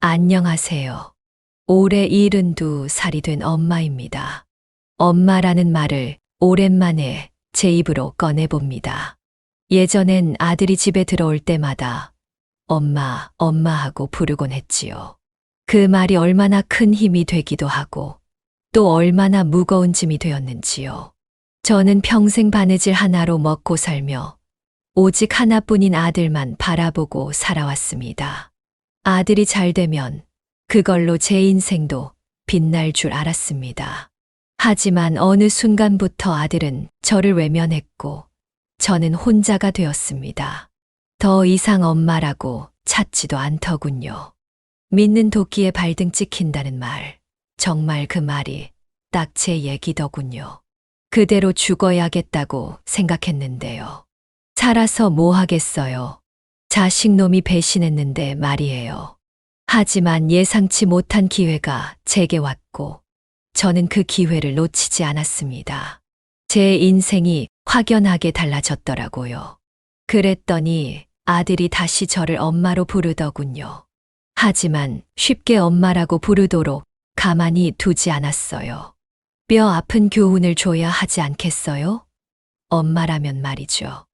안녕하세요. 올해 72살이 된 엄마입니다. 엄마라는 말을 오랜만에 제 입으로 꺼내봅니다. 예전엔 아들이 집에 들어올 때마다 엄마, 엄마 하고 부르곤 했지요. 그 말이 얼마나 큰 힘이 되기도 하고 또 얼마나 무거운 짐이 되었는지요. 저는 평생 바느질 하나로 먹고 살며 오직 하나뿐인 아들만 바라보고 살아왔습니다. 아들이 잘 되면 그걸로 제 인생도 빛날 줄 알았습니다. 하지만 어느 순간부터 아들은 저를 외면했고 저는 혼자가 되었습니다. 더 이상 엄마라고 찾지도 않더군요. 믿는 도끼에 발등 찍힌다는 말, 정말 그 말이 딱 제 얘기더군요. 그대로 죽어야겠다고 생각했는데요. 살아서 뭐 하겠어요. 자식놈이 배신했는데 말이에요. 하지만 예상치 못한 기회가 제게 왔고 저는 그 기회를 놓치지 않았습니다. 제 인생이 확연하게 달라졌더라고요. 그랬더니 아들이 다시 저를 엄마로 부르더군요. 하지만 쉽게 엄마라고 부르도록 가만히 두지 않았어요. 뼈 아픈 교훈을 줘야 하지 않겠어요? 엄마라면 말이죠.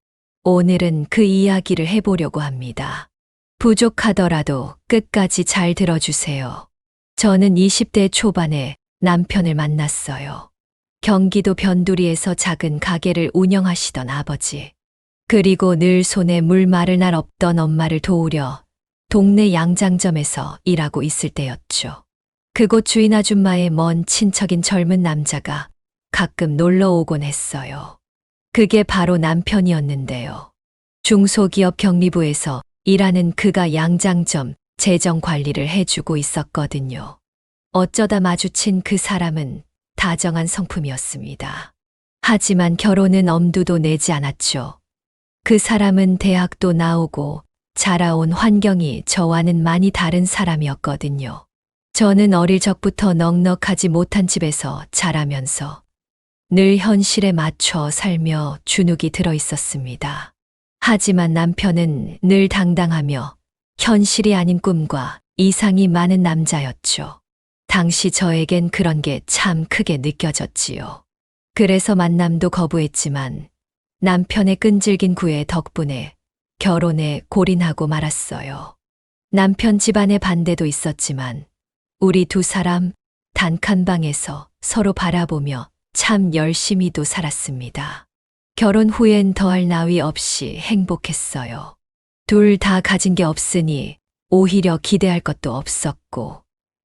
오늘은 그 이야기를 해보려고 합니다. 부족하더라도 끝까지 잘 들어주세요. 저는 20대 초반에 남편을 만났어요. 경기도 변두리에서 작은 가게를 운영하시던 아버지. 그리고 늘 손에 물 마를 날 없던 엄마를 도우려 동네 양장점에서 일하고 있을 때였죠. 그곳 주인 아줌마의 먼 친척인 젊은 남자가 가끔 놀러 오곤 했어요. 그게 바로 남편이었는데요. 중소기업 경리부에서 일하는 그가 양장점 재정 관리를 해주고 있었거든요. 어쩌다 마주친 그 사람은 다정한 성품이었습니다. 하지만 결혼은 엄두도 내지 않았죠. 그 사람은 대학도 나오고 자라온 환경이 저와는 많이 다른 사람이었거든요. 저는 어릴 적부터 넉넉하지 못한 집에서 자라면서 늘 현실에 맞춰 살며 주눅이 들어 있었습니다. 하지만 남편은 늘 당당하며 현실이 아닌 꿈과 이상이 많은 남자였죠. 당시 저에겐 그런 게 참 크게 느껴졌지요. 그래서 만남도 거부했지만 남편의 끈질긴 구애 덕분에 결혼에 골인하고 말았어요. 남편 집안의 반대도 있었지만 우리 두 사람 단칸방에서 서로 바라보며 참 열심히도 살았습니다. 결혼 후엔 더할 나위 없이 행복했어요. 둘 다 가진 게 없으니 오히려 기대할 것도 없었고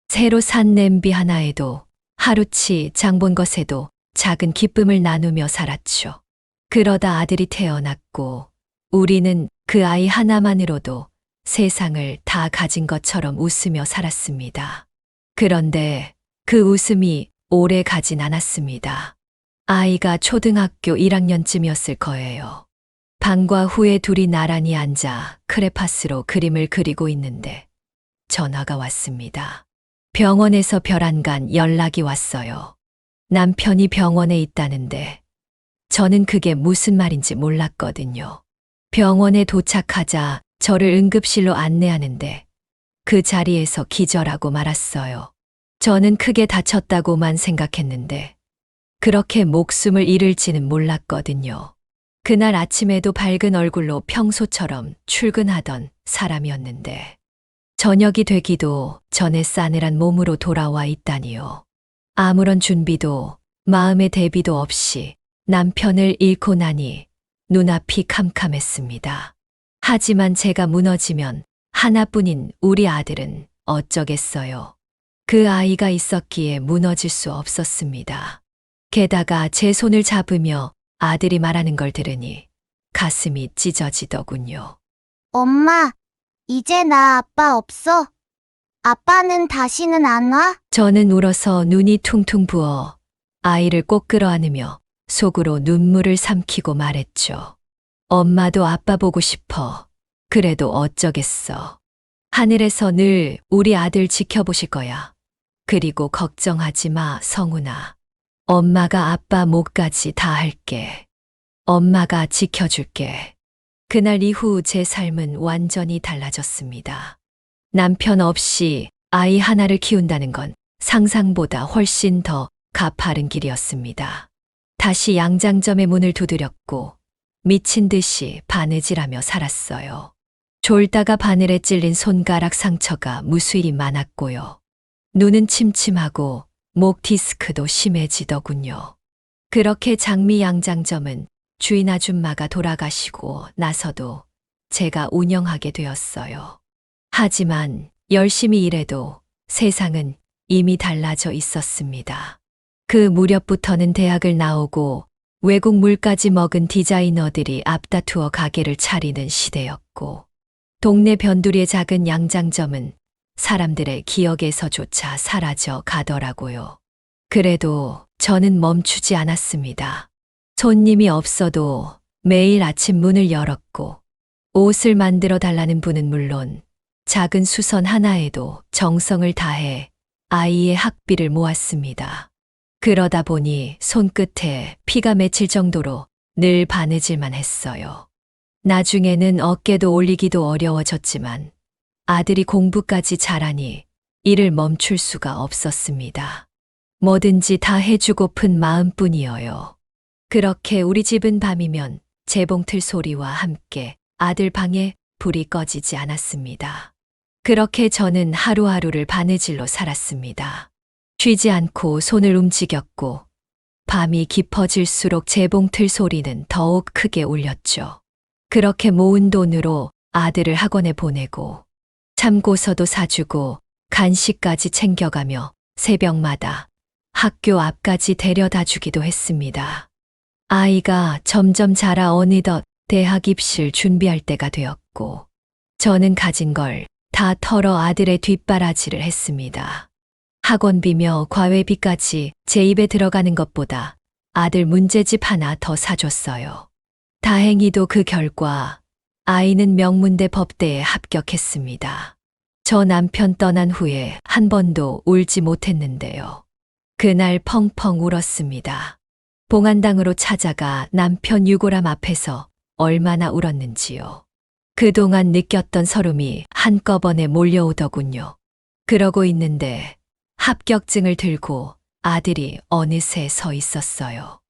새로 산 냄비 하나에도 하루치 장 본 것에도 작은 기쁨을 나누며 살았죠. 그러다 아들이 태어났고 우리는 그 아이 하나만으로도 세상을 다 가진 것처럼 웃으며 살았습니다. 그런데 그 웃음이 오래 가진 않았습니다. 아이가 초등학교 1학년쯤이었을 거예요. 방과 후에 둘이 나란히 앉아 크레파스로 그림을 그리고 있는데 전화가 왔습니다. 병원에서 별안간 연락이 왔어요. 남편이 병원에 있다는데 저는 그게 무슨 말인지 몰랐거든요. 병원에 도착하자 저를 응급실로 안내하는데 그 자리에서 기절하고 말았어요. 저는 크게 다쳤다고만 생각했는데 그렇게 목숨을 잃을지는 몰랐거든요. 그날 아침에도 밝은 얼굴로 평소처럼 출근하던 사람이었는데 저녁이 되기도 전에 싸늘한 몸으로 돌아와 있다니요. 아무런 준비도 마음의 대비도 없이 남편을 잃고 나니 눈앞이 캄캄했습니다. 하지만 제가 무너지면 하나뿐인 우리 아들은 어쩌겠어요. 그 아이가 있었기에 무너질 수 없었습니다. 게다가 제 손을 잡으며 아들이 말하는 걸 들으니 가슴이 찢어지더군요. 엄마, 이제 나 아빠 없어? 아빠는 다시는 안 와? 저는 울어서 눈이 퉁퉁 부어 아이를 꼭 끌어안으며 속으로 눈물을 삼키고 말했죠. 엄마도 아빠 보고 싶어. 그래도 어쩌겠어. 하늘에서 늘 우리 아들 지켜보실 거야. 그리고 걱정하지 마, 성훈아. 엄마가 아빠 목까지 다 할게. 엄마가 지켜줄게. 그날 이후 제 삶은 완전히 달라졌습니다. 남편 없이 아이 하나를 키운다는 건 상상보다 훨씬 더 가파른 길이었습니다. 다시 양장점의 문을 두드렸고 미친 듯이 바느질하며 살았어요. 졸다가 바늘에 찔린 손가락 상처가 무수히 많았고요. 눈은 침침하고 목 디스크도 심해지더군요. 그렇게 장미 양장점은 주인 아줌마가 돌아가시고 나서도 제가 운영하게 되었어요. 하지만 열심히 일해도 세상은 이미 달라져 있었습니다. 그 무렵부터는 대학을 나오고 외국 물까지 먹은 디자이너들이 앞다투어 가게를 차리는 시대였고 동네 변두리의 작은 양장점은 사람들의 기억에서조차 사라져 가더라고요. 그래도 저는 멈추지 않았습니다. 손님이 없어도 매일 아침 문을 열었고 옷을 만들어 달라는 분은 물론 작은 수선 하나에도 정성을 다해 아이의 학비를 모았습니다. 그러다 보니 손끝에 피가 맺힐 정도로 늘 바느질만 했어요. 나중에는 어깨도 올리기도 어려워졌지만 아들이 공부까지 잘하니 일을 멈출 수가 없었습니다. 뭐든지 다 해주고픈 마음뿐이어요. 그렇게 우리 집은 밤이면 재봉틀 소리와 함께 아들 방에 불이 꺼지지 않았습니다. 그렇게 저는 하루하루를 바느질로 살았습니다. 쉬지 않고 손을 움직였고 밤이 깊어질수록 재봉틀 소리는 더욱 크게 울렸죠. 그렇게 모은 돈으로 아들을 학원에 보내고 참고서도 사주고 간식까지 챙겨가며 새벽마다 학교 앞까지 데려다 주기도 했습니다. 아이가 점점 자라 어느덧 대학 입시를 준비할 때가 되었고 저는 가진 걸 다 털어 아들의 뒷바라지를 했습니다. 학원비며 과외비까지 제 입에 들어가는 것보다 아들 문제집 하나 더 사줬어요. 다행히도 그 결과 아이는 명문대 법대에 합격했습니다. 저 남편 떠난 후에 한 번도 울지 못했는데요. 그날 펑펑 울었습니다. 봉안당으로 찾아가 남편 유골함 앞에서 얼마나 울었는지요. 그동안 느꼈던 서름이 한꺼번에 몰려오더군요. 그러고 있는데 합격증을 들고 아들이 어느새 서 있었어요.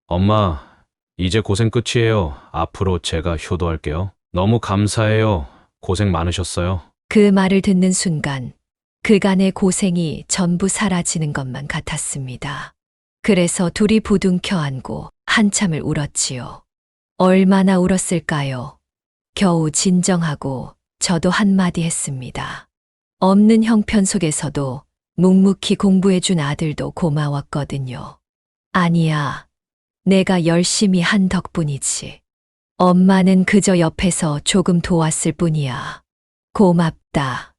엄마, 이제 고생 끝이에요. 앞으로 제가 효도할게요. 너무 감사해요. 고생 많으셨어요. 그 말을 듣는 순간 그간의 고생이 전부 사라지는 것만 같았습니다. 그래서 둘이 부둥켜 안고 한참을 울었지요. 얼마나 울었을까요? 겨우 진정하고 저도 한마디 했습니다. 없는 형편 속에서도 묵묵히 공부해준 아들도 고마웠거든요. 아니야, 내가 열심히 한 덕분이지. 엄마는 그저 옆에서 조금 도왔을 뿐이야. 고맙다.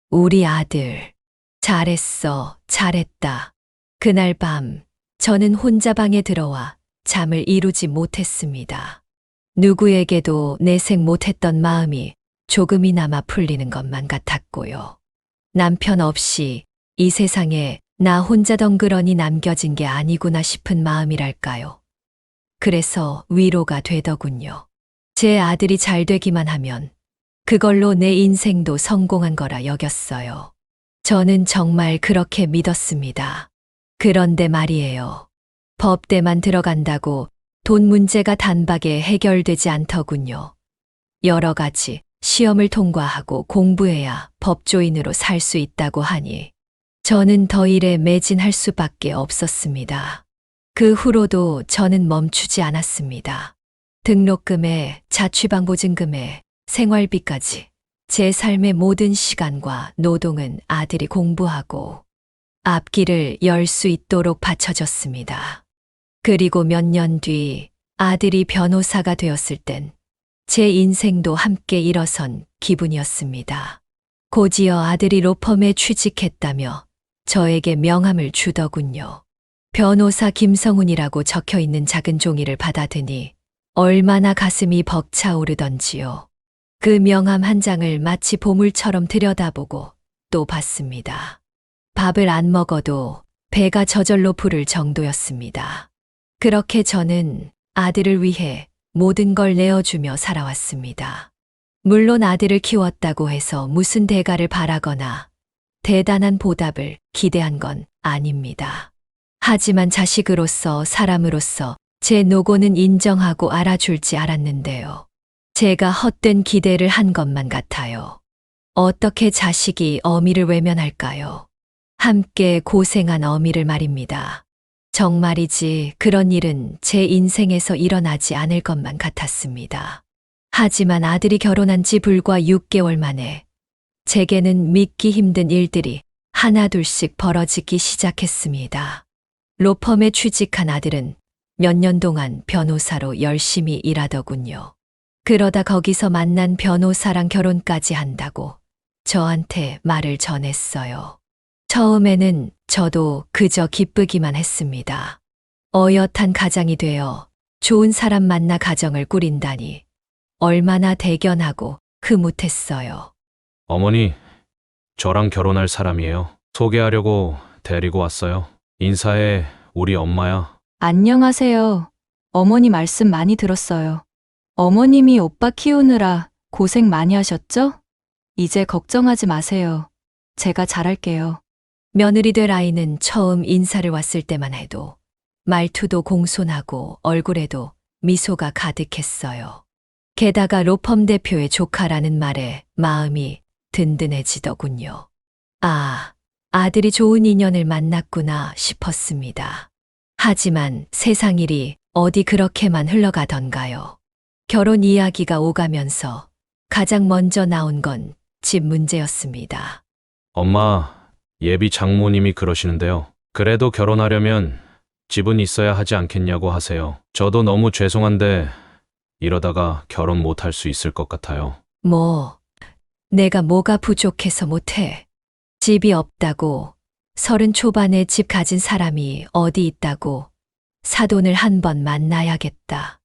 우리 아들. 잘했어, 잘했다. 그날 밤 저는 혼자 방에 들어와 잠을 이루지 못했습니다. 누구에게도 내색 못했던 마음이 조금이나마 풀리는 것만 같았고요. 남편 없이 이 세상에 나 혼자 덩그러니 남겨진 게 아니구나 싶은 마음이랄까요. 그래서 위로가 되더군요. 제 아들이 잘 되기만 하면 그걸로 내 인생도 성공한 거라 여겼어요. 저는 정말 그렇게 믿었습니다. 그런데 말이에요. 법대만 들어간다고 돈 문제가 단박에 해결되지 않더군요. 여러 가지 시험을 통과하고 공부해야 법조인으로 살 수 있다고 하니 저는 더 일에 매진할 수밖에 없었습니다. 그 후로도 저는 멈추지 않았습니다. 등록금에 자취방보증금에 생활비까지 제 삶의 모든 시간과 노동은 아들이 공부하고 앞길을 열 수 있도록 바쳐졌습니다. 그리고 몇 년 뒤 아들이 변호사가 되었을 땐 제 인생도 함께 일어선 기분이었습니다. 곧이어 아들이 로펌에 취직했다며 저에게 명함을 주더군요. 변호사 김성훈이라고 적혀 있는 작은 종이를 받아드니 얼마나 가슴이 벅차오르던지요. 그 명함 한 장을 마치 보물처럼 들여다보고 또 봤습니다. 밥을 안 먹어도 배가 저절로 부를 정도였습니다. 그렇게 저는 아들을 위해 모든 걸 내어주며 살아왔습니다. 물론 아들을 키웠다고 해서 무슨 대가를 바라거나 대단한 보답을 기대한 건 아닙니다. 하지만 자식으로서 사람으로서 제 노고는 인정하고 알아줄지 알았는데요. 제가 헛된 기대를 한 것만 같아요. 어떻게 자식이 어미를 외면할까요? 함께 고생한 어미를 말입니다. 정말이지 그런 일은 제 인생에서 일어나지 않을 것만 같았습니다. 하지만 아들이 결혼한 지 불과 6개월 만에 제게는 믿기 힘든 일들이 하나둘씩 벌어지기 시작했습니다. 로펌에 취직한 아들은 몇 년 동안 변호사로 열심히 일하더군요. 그러다 거기서 만난 변호사랑 결혼까지 한다고 저한테 말을 전했어요. 처음에는 저도 그저 기쁘기만 했습니다. 어엿한 가장이 되어 좋은 사람 만나 가정을 꾸린다니 얼마나 대견하고 흐뭇했어요. 어머니, 저랑 결혼할 사람이에요. 소개하려고 데리고 왔어요. 인사해, 우리 엄마야. 안녕하세요. 어머니 말씀 많이 들었어요. 어머님이 오빠 키우느라 고생 많이 하셨죠? 이제 걱정하지 마세요. 제가 잘할게요. 며느리 될 아이는 처음 인사를 왔을 때만 해도 말투도 공손하고 얼굴에도 미소가 가득했어요. 게다가 로펌 대표의 조카라는 말에 마음이 든든해지더군요. 아, 아들이 좋은 인연을 만났구나 싶었습니다. 하지만 세상 일이 어디 그렇게만 흘러가던가요. 결혼 이야기가 오가면서 가장 먼저 나온 건 집 문제였습니다. 엄마, 예비 장모님이 그러시는데요. 그래도 결혼하려면 집은 있어야 하지 않겠냐고 하세요. 저도 너무 죄송한데 이러다가 결혼 못할 수 있을 것 같아요. 내가 뭐가 부족해서 못해. 집이 없다고, 30 초반에 집 가진 사람이 어디 있다고, 사돈을 한 번 만나야겠다.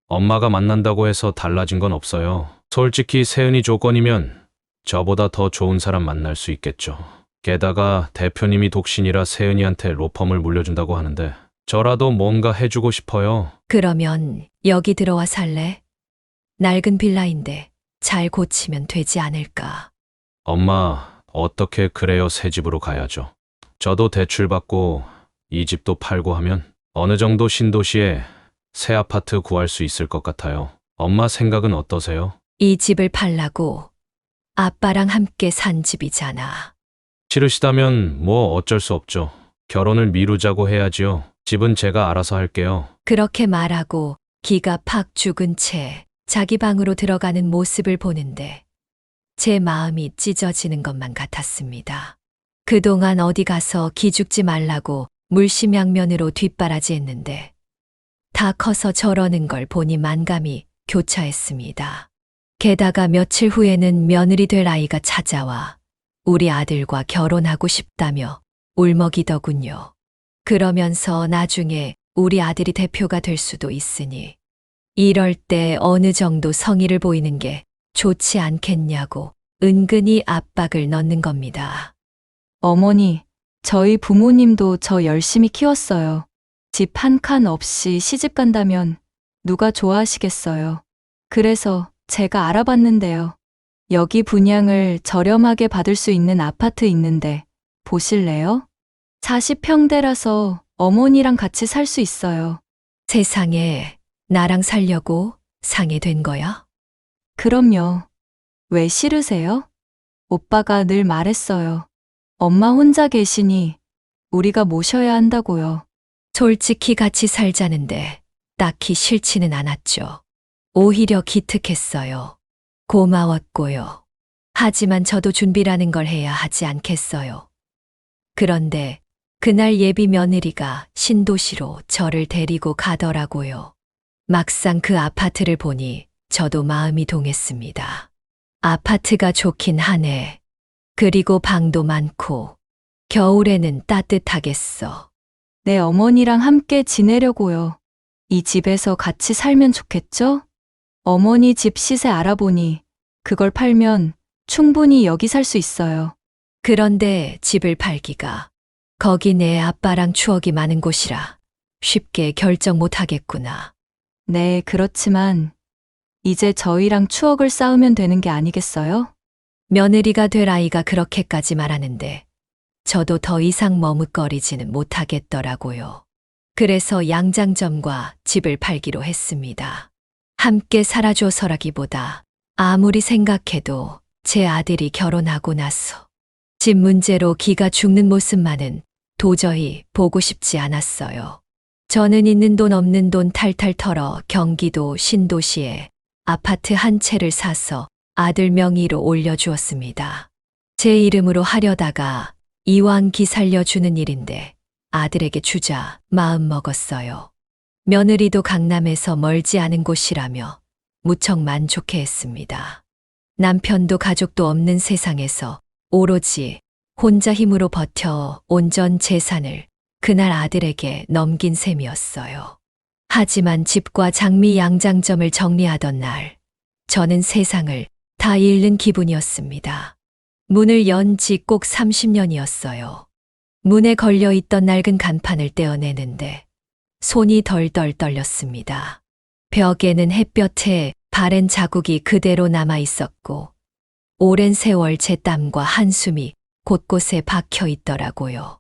엄마가 만난다고 해서 달라진 건 없어요. 솔직히 세은이 조건이면 저보다 더 좋은 사람 만날 수 있겠죠. 게다가 대표님이 독신이라 세은이한테 로펌을 물려준다고 하는데 저라도 뭔가 해주고 싶어요. 그러면 여기 들어와 살래? 낡은 빌라인데 잘 고치면 되지 않을까. 엄마, 어떻게 그래요? 새 집으로 가야죠. 저도 대출 받고 이 집도 팔고 하면 어느 정도 신도시에 새 아파트 구할 수 있을 것 같아요. 엄마 생각은 어떠세요? 이 집을 팔라고 아빠랑 함께 산 집이잖아. 싫으시다면 뭐 어쩔 수 없죠. 결혼을 미루자고 해야지요. 집은 제가 알아서 할게요. 그렇게 말하고 기가 팍 죽은 채 자기 방으로 들어가는 모습을 보는데 제 마음이 찢어지는 것만 같았습니다. 그동안 어디 가서 기죽지 말라고 물심양면으로 뒷바라지했는데 다 커서 저러는 걸 보니 만감이 교차했습니다. 게다가 며칠 후에는 며느리 될 아이가 찾아와 우리 아들과 결혼하고 싶다며 울먹이더군요. 그러면서 나중에 우리 아들이 대표가 될 수도 있으니 이럴 때 어느 정도 성의를 보이는 게 좋지 않겠냐고 은근히 압박을 넣는 겁니다. 어머니, 저희 부모님도 저 열심히 키웠어요. 집 한 칸 없이 시집 간다면 누가 좋아하시겠어요. 그래서 제가 알아봤는데요. 여기 분양을 저렴하게 받을 수 있는 아파트 있는데 보실래요? 40평대라서 어머니랑 같이 살 수 있어요. 세상에 나랑 살려고 상해된 거야? 그럼요. 왜 싫으세요? 오빠가 늘 말했어요. 엄마 혼자 계시니 우리가 모셔야 한다고요. 솔직히 같이 살자는데 딱히 싫지는 않았죠. 오히려 기특했어요. 고마웠고요. 하지만 저도 준비라는 걸 해야 하지 않겠어요. 그런데 그날 예비 며느리가 신도시로 저를 데리고 가더라고요. 막상 그 아파트를 보니 저도 마음이 동했습니다. 아파트가 좋긴 하네. 그리고 방도 많고 겨울에는 따뜻하겠어. 내 어머니랑 함께 지내려고요. 이 집에서 같이 살면 좋겠죠? 어머니 집 시세 알아보니 그걸 팔면 충분히 여기 살 수 있어요. 그런데 집을 팔기가 거기 내 아빠랑 추억이 많은 곳이라 쉽게 결정 못 하겠구나. 네, 그렇지만 이제 저희랑 추억을 쌓으면 되는 게 아니겠어요? 며느리가 될 아이가 그렇게까지 말하는데 저도 더 이상 머뭇거리지는 못하겠더라고요. 그래서 양장점과 집을 팔기로 했습니다. 함께 살아줘서라기보다 아무리 생각해도 제 아들이 결혼하고 나서 집 문제로 기가 죽는 모습만은 도저히 보고 싶지 않았어요. 저는 있는 돈 없는 돈 탈탈 털어 경기도 신도시에 아파트 한 채를 사서 아들 명의로 올려주었습니다. 제 이름으로 하려다가 이왕 기 살려주는 일인데 아들에게 주자 마음 먹었어요. 며느리도 강남에서 멀지 않은 곳이라며 무척 만족해 했습니다. 남편도 가족도 없는 세상에서 오로지 혼자 힘으로 버텨 온전 재산을 그날 아들에게 넘긴 셈이었어요. 하지만 집과 장미 양장점을 정리하던 날, 저는 세상을 다 잃는 기분이었습니다. 문을 연 지 꼭 30년이었어요. 문에 걸려있던 낡은 간판을 떼어내는데 손이 덜덜 떨렸습니다. 벽에는 햇볕에 바랜 자국이 그대로 남아 있었고 오랜 세월 제 땀과 한숨이 곳곳에 박혀 있더라고요.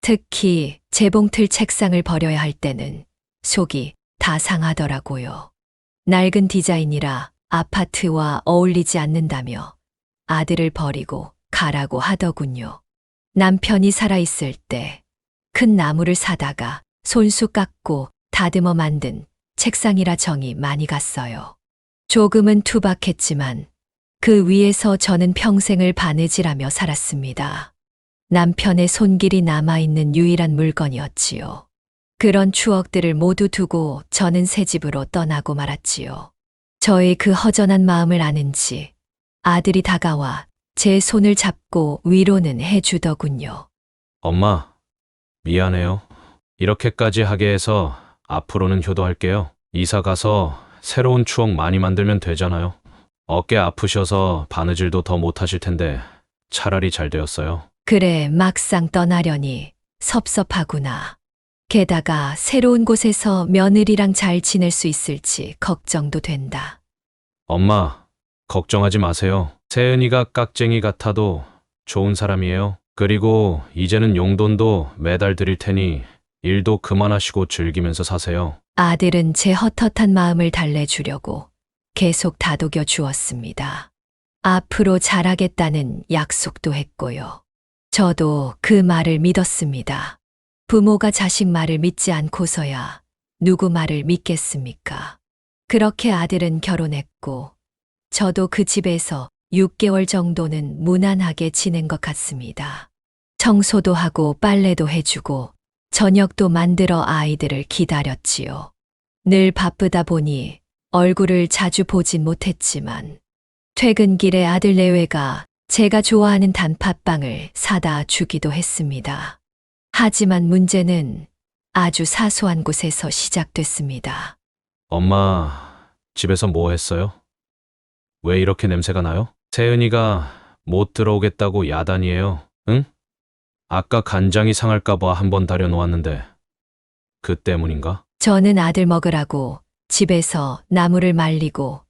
특히 재봉틀 책상을 버려야 할 때는 속이 다 상하더라고요. 낡은 디자인이라 아파트와 어울리지 않는다며 아들을 버리고 가라고 하더군요. 남편이 살아있을 때 큰 나무를 사다가 손수 깎고 다듬어 만든 책상이라 정이 많이 갔어요. 조금은 투박했지만 그 위에서 저는 평생을 바느질하며 살았습니다. 남편의 손길이 남아있는 유일한 물건이었지요. 그런 추억들을 모두 두고 저는 새 집으로 떠나고 말았지요. 저의 그 허전한 마음을 아는지 아들이 다가와 제 손을 잡고 위로는 해주더군요. 엄마, 미안해요. 이렇게까지 하게 해서 앞으로는 효도할게요. 이사 가서 새로운 추억 많이 만들면 되잖아요. 어깨 아프셔서 바느질도 더 못하실 텐데 차라리 잘 되었어요. 그래, 막상 떠나려니 섭섭하구나. 게다가 새로운 곳에서 며느리랑 잘 지낼 수 있을지 걱정도 된다. 엄마, 걱정하지 마세요. 세은이가 깍쟁이 같아도 좋은 사람이에요. 그리고 이제는 용돈도 매달 드릴 테니 일도 그만하시고 즐기면서 사세요. 아들은 제 헛헛한 마음을 달래주려고 계속 다독여 주었습니다. 앞으로 잘하겠다는 약속도 했고요. 저도 그 말을 믿었습니다. 부모가 자식 말을 믿지 않고서야 누구 말을 믿겠습니까? 그렇게 아들은 결혼했고, 저도 그 집에서 6개월 정도는 무난하게 지낸 것 같습니다. 청소도 하고 빨래도 해주고 저녁도 만들어 아이들을 기다렸지요. 늘 바쁘다 보니 얼굴을 자주 보진 못했지만 퇴근길에 아들 내외가 제가 좋아하는 단팥빵을 사다 주기도 했습니다. 하지만 문제는 아주 사소한 곳에서 시작됐습니다. 엄마, 집에서 뭐 했어요? 왜 이렇게 냄새가 나요? 세은이가 못 들어오겠다고 야단이에요. 응? 아까 간장이 상할까봐 한번 다려놓았는데 그 때문인가? 저는 아들 먹으라고 집에서 나물을 말리고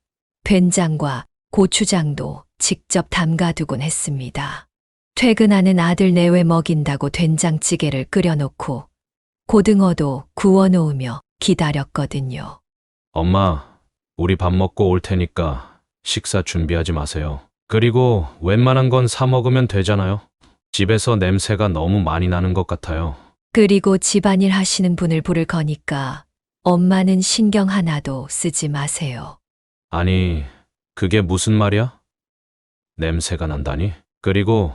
된장과 고추장도 직접 담가두곤 했습니다. 퇴근하는 아들 내외 먹인다고 된장찌개를 끓여놓고 고등어도 구워놓으며 기다렸거든요. 엄마, 우리 밥 먹고 올 테니까 식사 준비하지 마세요. 그리고 웬만한 건 사 먹으면 되잖아요. 집에서 냄새가 너무 많이 나는 것 같아요. 그리고 집안일 하시는 분을 부를 거니까 엄마는 신경 하나도 쓰지 마세요. 아니, 그게 무슨 말이야? 냄새가 난다니? 그리고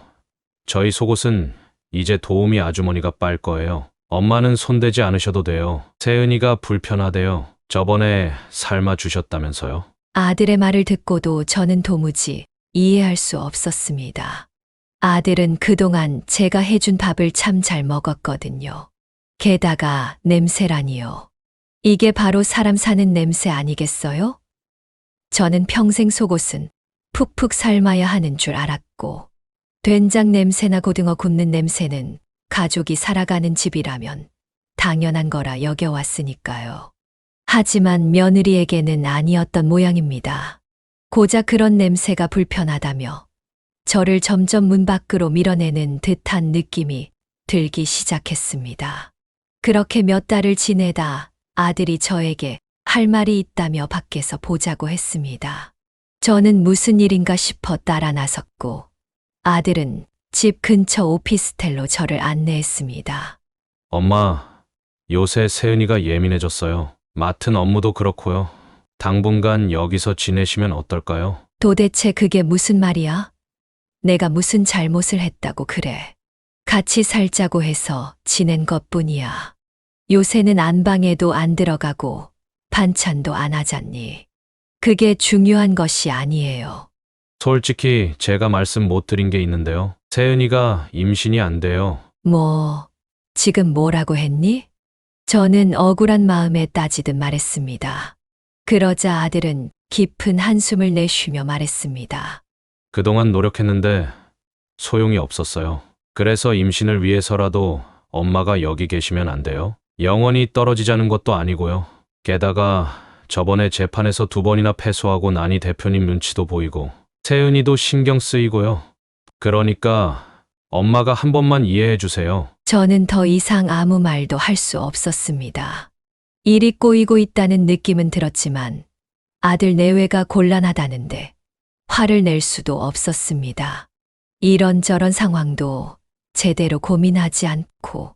저희 속옷은 이제 도우미 아주머니가 빨 거예요. 엄마는 손대지 않으셔도 돼요. 세은이가 불편하대요. 저번에 삶아 주셨다면서요. 아들의 말을 듣고도 저는 도무지 이해할 수 없었습니다. 아들은 그동안 제가 해준 밥을 참 잘 먹었거든요. 게다가 냄새라니요. 이게 바로 사람 사는 냄새 아니겠어요? 저는 평생 속옷은 푹푹 삶아야 하는 줄 알았고, 된장 냄새나 고등어 굽는 냄새는 가족이 살아가는 집이라면 당연한 거라 여겨왔으니까요. 하지만 며느리에게는 아니었던 모양입니다. 고작 그런 냄새가 불편하다며 저를 점점 문 밖으로 밀어내는 듯한 느낌이 들기 시작했습니다. 그렇게 몇 달을 지내다 아들이 저에게 할 말이 있다며 밖에서 보자고 했습니다. 저는 무슨 일인가 싶어 따라 나섰고 아들은 집 근처 오피스텔로 저를 안내했습니다. 엄마, 요새 세은이가 예민해졌어요. 맡은 업무도 그렇고요. 당분간 여기서 지내시면 어떨까요? 도대체 그게 무슨 말이야? 내가 무슨 잘못을 했다고 그래. 같이 살자고 해서 지낸 것뿐이야. 요새는 안방에도 안 들어가고 반찬도 안 하잖니. 그게 중요한 것이 아니에요. 솔직히 제가 말씀 못 드린 게 있는데요. 세은이가 임신이 안 돼요. 뭐, 지금 뭐라고 했니? 저는 억울한 마음에 따지듯 말했습니다. 그러자 아들은 깊은 한숨을 내쉬며 말했습니다. 그동안 노력했는데 소용이 없었어요. 그래서 임신을 위해서라도 엄마가 여기 계시면 안 돼요? 영원히 떨어지자는 것도 아니고요. 게다가 저번에 재판에서 2번이나 패소하고 나니 대표님 눈치도 보이고 세은이도 신경 쓰이고요. 그러니까 엄마가 한 번만 이해해 주세요. 저는 더 이상 아무 말도 할 수 없었습니다. 일이 꼬이고 있다는 느낌은 들었지만 아들 내외가 곤란하다는데 화를 낼 수도 없었습니다. 이런저런 상황도 제대로 고민하지 않고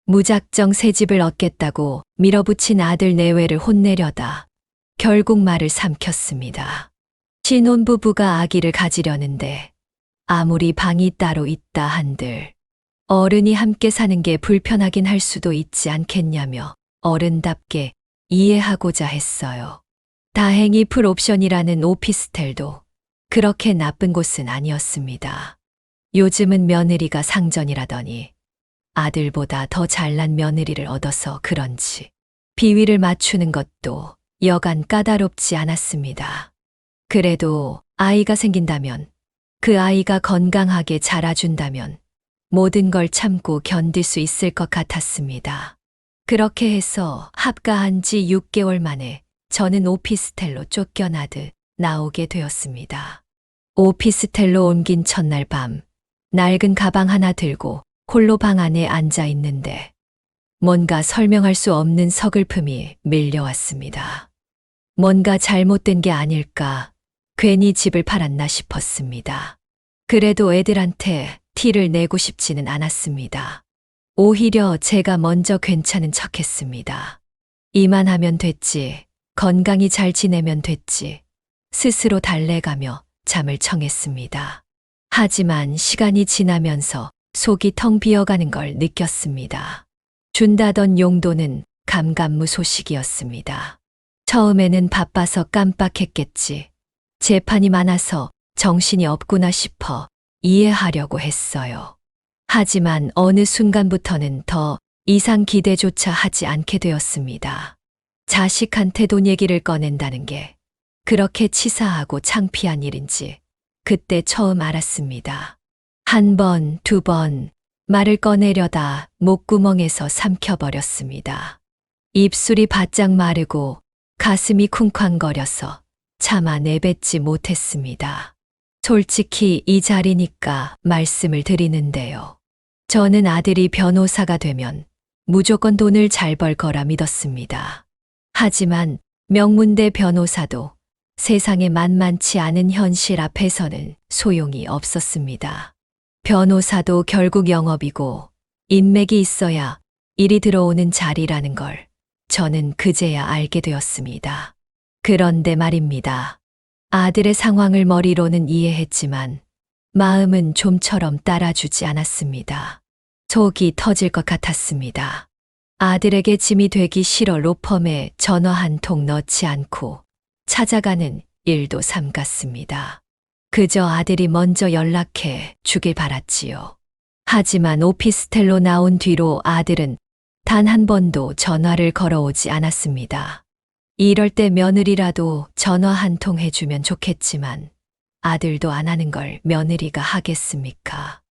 무작정 새 집을 얻겠다고 밀어붙인 아들 내외를 혼내려다 결국 말을 삼켰습니다. 신혼부부가 아기를 가지려는데 아무리 방이 따로 있다 한들 어른이 함께 사는 게 불편하긴 할 수도 있지 않겠냐며 어른답게 이해하고자 했어요. 다행히 풀옵션이라는 오피스텔도 그렇게 나쁜 곳은 아니었습니다. 요즘은 며느리가 상전이라더니 아들보다 더 잘난 며느리를 얻어서 그런지 비위를 맞추는 것도 여간 까다롭지 않았습니다. 그래도 아이가 생긴다면 그 아이가 건강하게 자라준다면 모든 걸 참고 견딜 수 있을 것 같았습니다. 그렇게 해서 합가한 지 6개월 만에 저는 오피스텔로 쫓겨나듯 나오게 되었습니다. 오피스텔로 옮긴 첫날 밤, 낡은 가방 하나 들고 홀로 방 안에 앉아 있는데 뭔가 설명할 수 없는 서글픔이 밀려왔습니다. 뭔가 잘못된 게 아닐까, 괜히 집을 팔았나 싶었습니다. 그래도 애들한테 티를 내고 싶지는 않았습니다. 오히려 제가 먼저 괜찮은 척했습니다. 이만하면 됐지, 건강히 잘 지내면 됐지, 스스로 달래가며 잠을 청했습니다. 하지만 시간이 지나면서 속이 텅 비어가는 걸 느꼈습니다. 준다던 용돈은 감감무소식이었습니다. 처음에는 바빠서 깜빡했겠지, 재판이 많아서 정신이 없구나 싶어 이해하려고 했어요. 하지만 어느 순간부터는 더 이상 기대조차 하지 않게 되었습니다. 자식한테 돈 얘기를 꺼낸다는 게 그렇게 치사하고 창피한 일인지 그때 처음 알았습니다. 한 번, 2번 말을 꺼내려다 목구멍에서 삼켜버렸습니다. 입술이 바짝 마르고 가슴이 쿵쾅거려서 차마 내뱉지 못했습니다. 솔직히 이 자리니까 말씀을 드리는데요. 저는 아들이 변호사가 되면 무조건 돈을 잘 벌 거라 믿었습니다. 하지만 명문대 변호사도 세상에 만만치 않은 현실 앞에서는 소용이 없었습니다. 변호사도 결국 영업이고 인맥이 있어야 일이 들어오는 자리라는 걸 저는 그제야 알게 되었습니다. 그런데 말입니다. 아들의 상황을 머리로는 이해했지만 마음은 좀처럼 따라주지 않았습니다. 속이 터질 것 같았습니다. 아들에게 짐이 되기 싫어 로펌에 전화 한 통 넣지 않고 찾아가는 일도 삼갔습니다. 그저 아들이 먼저 연락해 주길 바랐지요. 하지만 오피스텔로 나온 뒤로 아들은 단 한 번도 전화를 걸어오지 않았습니다. 이럴 때 며느리라도 전화 한 통 해주면 좋겠지만 아들도 안 하는 걸 며느리가 하겠습니까?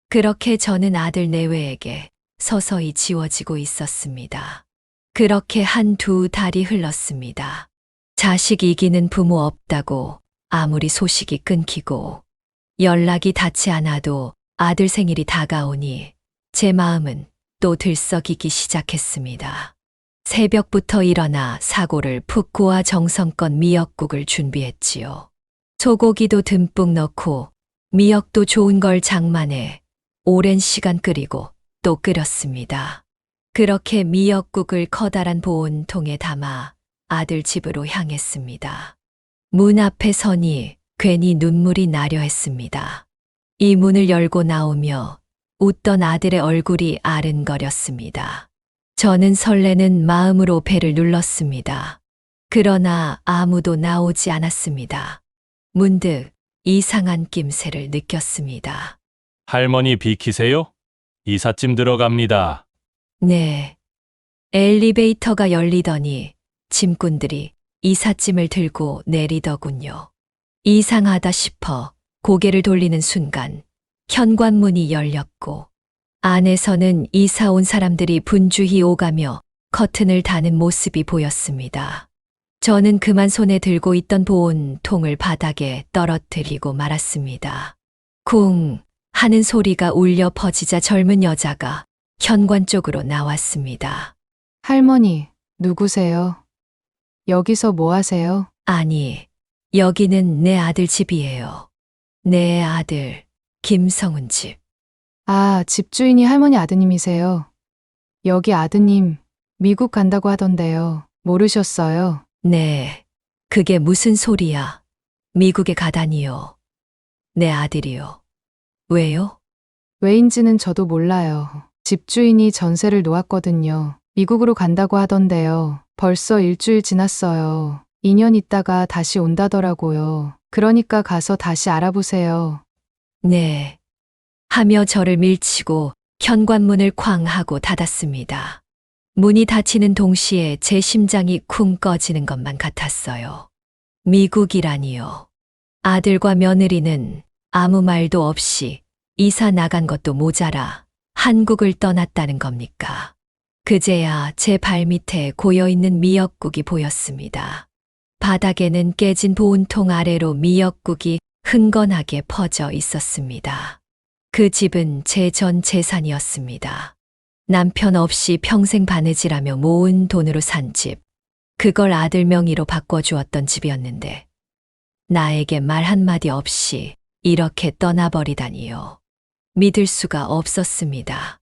그렇게 저는 아들 내외에게 서서히 지워지고 있었습니다. 그렇게 한두 달이 흘렀습니다. 자식 이기는 부모 없다고 아무리 소식이 끊기고 연락이 닿지 않아도 아들 생일이 다가오니 제 마음은 또 들썩이기 시작했습니다. 새벽부터 일어나 사고를 푹 고아 정성껏 미역국을 준비했지요. 소고기도 듬뿍 넣고 미역도 좋은 걸 장만해 오랜 시간 끓이고 또 끓였습니다. 그렇게 미역국을 커다란 보온통에 담아 아들 집으로 향했습니다. 문 앞에 서니 괜히 눈물이 나려 했습니다. 이 문을 열고 나오며 웃던 아들의 얼굴이 아른거렸습니다. 저는 설레는 마음으로 배를 눌렀습니다. 그러나 아무도 나오지 않았습니다. 문득 이상한 낌새를 느꼈습니다. 할머니 비키세요? 이삿짐 들어갑니다. 네. 엘리베이터가 열리더니 짐꾼들이 이삿짐을 들고 내리더군요. 이상하다 싶어 고개를 돌리는 순간 현관문이 열렸고 안에서는 이사 온 사람들이 분주히 오가며 커튼을 다는 모습이 보였습니다. 저는 그만 손에 들고 있던 보온통을 바닥에 떨어뜨리고 말았습니다. 쿵 하는 소리가 울려 퍼지자 젊은 여자가 현관 쪽으로 나왔습니다. 할머니, 누구세요? 여기서 뭐 하세요? 아니, 여기는 내 아들 집이에요. 내 아들, 김성훈 집. 아, 집주인이 할머니 아드님이세요. 여기 아드님, 미국 간다고 하던데요. 모르셨어요? 네, 그게 무슨 소리야. 미국에 가다니요. 내 아들이요. 왜요? 왜인지는 저도 몰라요. 집주인이 전세를 놓았거든요. 미국으로 간다고 하던데요. 벌써 일주일 지났어요. 2년 있다가 다시 온다더라고요. 그러니까 가서 다시 알아보세요. 네. 하며 저를 밀치고 현관문을 쾅 하고 닫았습니다. 문이 닫히는 동시에 제 심장이 쿵 꺼지는 것만 같았어요. 미국이라니요. 아들과 며느리는 아무 말도 없이 이사 나간 것도 모자라 한국을 떠났다는 겁니까? 그제야 제 발밑에 고여있는 미역국이 보였습니다. 바닥에는 깨진 보온통 아래로 미역국이 흥건하게 퍼져 있었습니다. 그 집은 제 전 재산이었습니다. 남편 없이 평생 바느질하며 모은 돈으로 산 집. 그걸 아들 명의로 바꿔주었던 집이었는데 나에게 말 한마디 없이 이렇게 떠나버리다니요. 믿을 수가 없었습니다.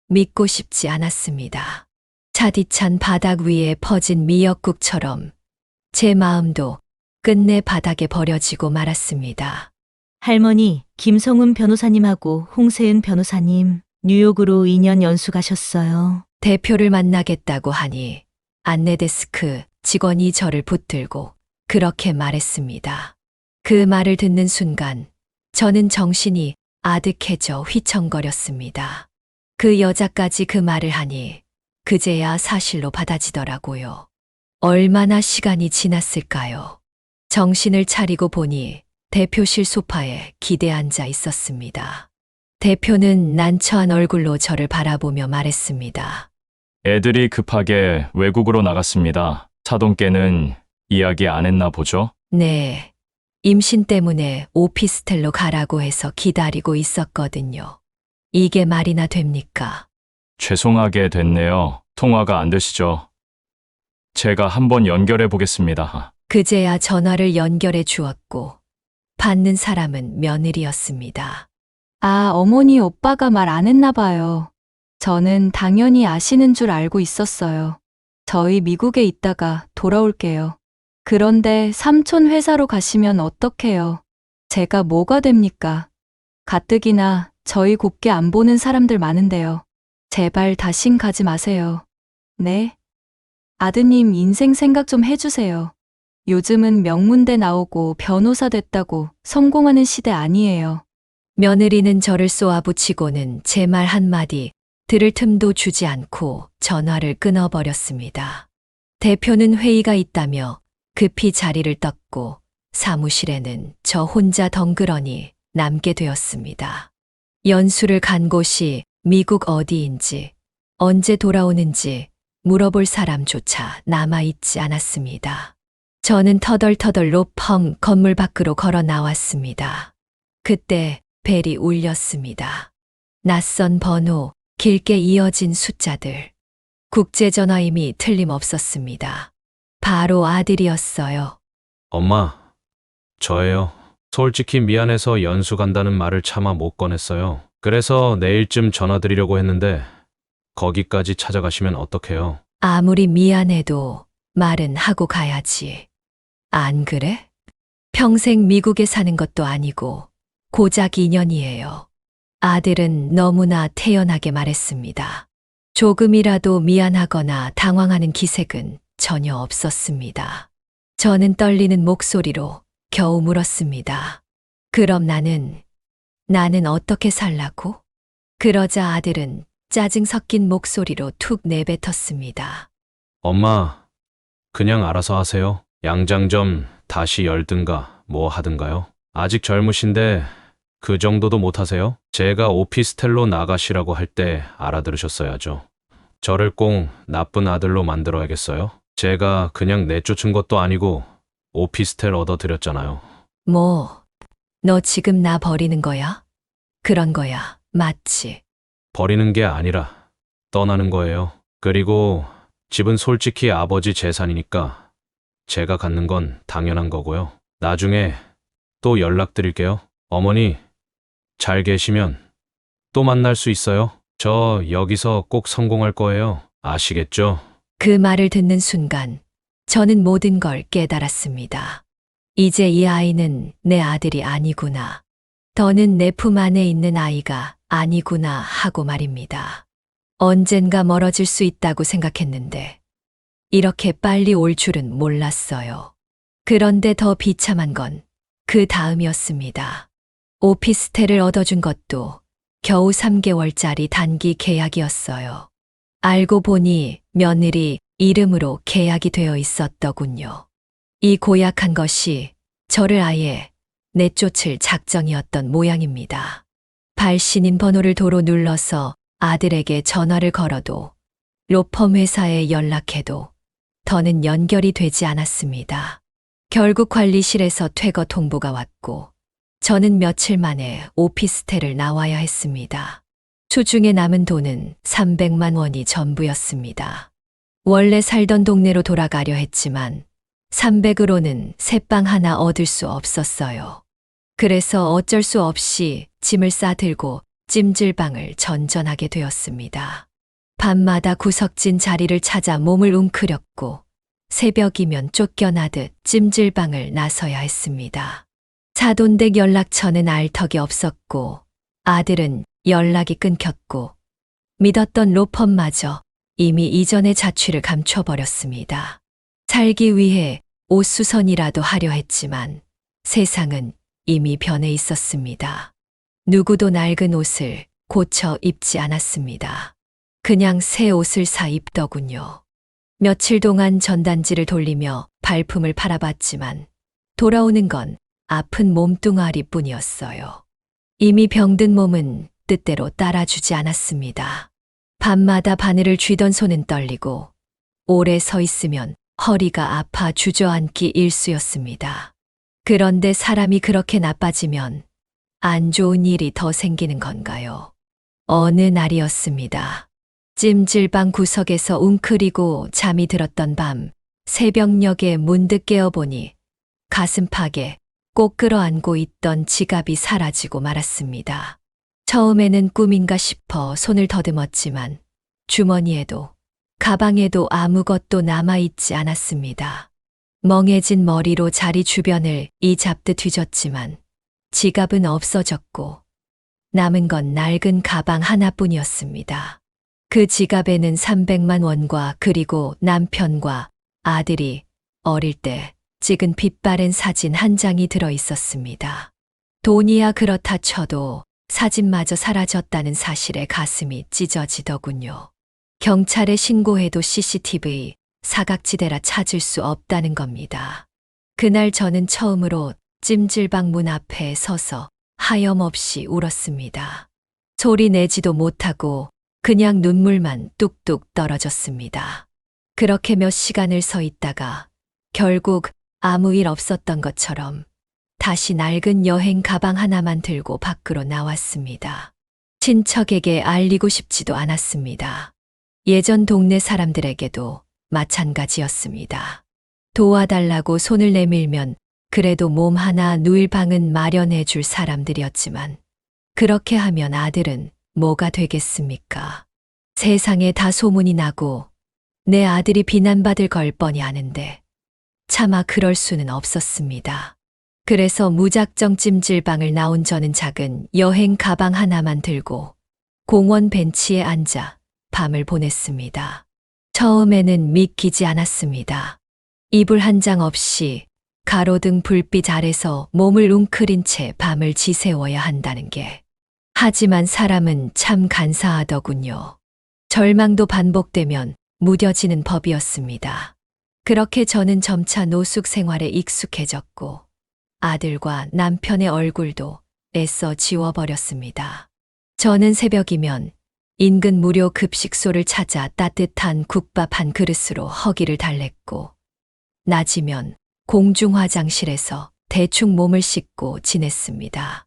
믿고 싶지 않았습니다. 차디찬 바닥 위에 퍼진 미역국처럼 제 마음도 끝내 바닥에 버려지고 말았습니다. 할머니, 김성훈 변호사님하고 홍세은 변호사님, 뉴욕으로 2년 연수 가셨어요. 대표를 만나겠다고 하니 안내데스크 직원이 저를 붙들고 그렇게 말했습니다. 그 말을 듣는 순간 저는 정신이 아득해져 휘청거렸습니다. 그 여자까지 그 말을 하니 그제야 사실로 받아지더라고요. 얼마나 시간이 지났을까요? 정신을 차리고 보니 대표실 소파에 기대 앉아 있었습니다. 대표는 난처한 얼굴로 저를 바라보며 말했습니다. 애들이 급하게 외국으로 나갔습니다. 차동께는 이야기 안 했나 보죠? 네. 임신 때문에 오피스텔로 가라고 해서 기다리고 있었거든요. 이게 말이나 됩니까? 죄송하게 됐네요. 통화가 안 되시죠? 제가 한번 연결해 보겠습니다. 그제야 전화를 연결해 주었고 받는 사람은 며느리였습니다. 아, 어머니 오빠가 말 안 했나 봐요. 저는 당연히 아시는 줄 알고 있었어요. 저희 미국에 있다가 돌아올게요. 그런데 삼촌 회사로 가시면 어떡해요? 제가 뭐가 됩니까? 가뜩이나 저희 곱게 안 보는 사람들 많은데요. 제발 다신 가지 마세요. 네? 아드님 인생 생각 좀 해주세요. 요즘은 명문대 나오고 변호사 됐다고 성공하는 시대 아니에요. 며느리는 저를 쏘아붙이고는 제 말 한마디 들을 틈도 주지 않고 전화를 끊어버렸습니다. 대표는 회의가 있다며 급히 자리를 떴고 사무실에는 저 혼자 덩그러니 남게 되었습니다. 연수를 간 곳이 미국 어디인지, 언제 돌아오는지 물어볼 사람조차 남아있지 않았습니다. 저는 터덜터덜 로펌 건물 밖으로 걸어 나왔습니다. 그때 벨이 울렸습니다. 낯선 번호, 길게 이어진 숫자들. 국제전화임이 틀림없었습니다. 바로 아들이었어요. 엄마, 저예요. 솔직히 미안해서 연수 간다는 말을 차마 못 꺼냈어요. 그래서 내일쯤 전화드리려고 했는데 거기까지 찾아가시면 어떡해요? 아무리 미안해도 말은 하고 가야지. 안 그래? 평생 미국에 사는 것도 아니고 고작 2년이에요. 아들은 너무나 태연하게 말했습니다. 조금이라도 미안하거나 당황하는 기색은 전혀 없었습니다. 저는 떨리는 목소리로 겨우 물었습니다. 그럼 나는 어떻게 살라고? 그러자 아들은 짜증 섞인 목소리로 툭 내뱉었습니다. 엄마, 그냥 알아서 하세요. 양장 좀 다시 열든가 뭐 하든가요. 아직 젊으신데 그 정도도 못하세요? 제가 오피스텔로 나가시라고 할 때 알아들으셨어야죠. 저를 꼭 나쁜 아들로 만들어야겠어요? 제가 그냥 내쫓은 것도 아니고 오피스텔 얻어드렸잖아요. 뭐, 너 지금 나 버리는 거야? 그런 거야, 맞지? 버리는 게 아니라 떠나는 거예요. 그리고 집은 솔직히 아버지 재산이니까 제가 갖는 건 당연한 거고요. 나중에 또 연락드릴게요. 어머니, 잘 계시면 또 만날 수 있어요. 저 여기서 꼭 성공할 거예요. 아시겠죠? 그 말을 듣는 순간 저는 모든 걸 깨달았습니다. 이제 이 아이는 내 아들이 아니구나. 더는 내 품 안에 있는 아이가 아니구나 하고 말입니다. 언젠가 멀어질 수 있다고 생각했는데 이렇게 빨리 올 줄은 몰랐어요. 그런데 더 비참한 건 그 다음이었습니다. 오피스텔을 얻어준 것도 겨우 3개월짜리 단기 계약이었어요. 알고 보니 며느리 이름으로 계약이 되어 있었더군요. 이 고약한 것이 저를 아예 내쫓을 작정이었던 모양입니다. 발신인 번호를 도로 눌러서 아들에게 전화를 걸어도 로펌 회사에 연락해도 더는 연결이 되지 않았습니다. 결국 관리실에서 퇴거 통보가 왔고 저는 며칠 만에 오피스텔을 나와야 했습니다. 수중에 남은 돈은 300만 원이 전부였습니다. 원래 살던 동네로 돌아가려 했지만 300으로는 새빵 하나 얻을 수 없었어요. 그래서 어쩔 수 없이 짐을 싸들고 찜질방을 전전하게 되었습니다. 밤마다 구석진 자리를 찾아 몸을 웅크렸고 새벽이면 쫓겨나듯 찜질방을 나서야 했습니다. 자돈댁 연락처는 알 턱이 없었고 아들은 연락이 끊겼고 믿었던 로펌마저 이미 이전의 자취를 감춰버렸습니다. 살기 위해 옷수선이라도 하려 했지만 세상은 이미 변해 있었습니다. 누구도 낡은 옷을 고쳐 입지 않았습니다. 그냥 새 옷을 사 입더군요. 며칠 동안 전단지를 돌리며 발품을 팔아봤지만 돌아오는 건 아픈 몸뚱아리 뿐이었어요. 이미 병든 몸은 뜻대로 따라주지 않았습니다. 밤마다 바늘을 쥐던 손은 떨리고 오래 서 있으면 허리가 아파 주저앉기 일쑤였습니다. 그런데 사람이 그렇게 나빠지면 안 좋은 일이 더 생기는 건가요? 어느 날이었습니다. 찜질방 구석에서 웅크리고 잠이 들었던 밤 새벽녘에 문득 깨어보니 가슴팍에 꼭 끌어안고 있던 지갑이 사라지고 말았습니다. 처음에는 꿈인가 싶어 손을 더듬었지만 주머니에도 가방에도 아무것도 남아있지 않았습니다. 멍해진 머리로 자리 주변을 이잡듯 뒤졌지만 지갑은 없어졌고 남은 건 낡은 가방 하나뿐이었습니다. 그 지갑에는 300만 원과 그리고 남편과 아들이 어릴 때 찍은 빛바랜 사진 한 장이 들어 있었습니다. 돈이야 그렇다 쳐도 사진마저 사라졌다는 사실에 가슴이 찢어지더군요. 경찰에 신고해도 CCTV 사각지대라 찾을 수 없다는 겁니다. 그날 저는 처음으로 찜질방 문 앞에 서서 하염없이 울었습니다. 소리 내지도 못하고 그냥 눈물만 뚝뚝 떨어졌습니다. 그렇게 몇 시간을 서 있다가 결국 아무 일 없었던 것처럼 다시 낡은 여행 가방 하나만 들고 밖으로 나왔습니다. 친척에게 알리고 싶지도 않았습니다. 예전 동네 사람들에게도 마찬가지였습니다. 도와달라고 손을 내밀면 그래도 몸 하나 누일 방은 마련해 줄 사람들이었지만 그렇게 하면 아들은 뭐가 되겠습니까? 세상에 다 소문이 나고 내 아들이 비난받을 걸 뻔히 아는데 차마 그럴 수는 없었습니다. 그래서 무작정 찜질방을 나온 저는 작은 여행 가방 하나만 들고 공원 벤치에 앉아 밤을 보냈습니다. 처음에는 믿기지 않았습니다. 이불 한 장 없이 가로등 불빛 아래서 몸을 웅크린 채 밤을 지새워야 한다는 게. 하지만 사람은 참 간사하더군요. 절망도 반복되면 무뎌지는 법이었습니다. 그렇게 저는 점차 노숙 생활에 익숙해졌고 아들과 남편의 얼굴도 애써 지워버렸습니다. 저는 새벽이면 인근 무료 급식소를 찾아 따뜻한 국밥 한 그릇으로 허기를 달랬고 낮이면 공중 화장실에서 대충 몸을 씻고 지냈습니다.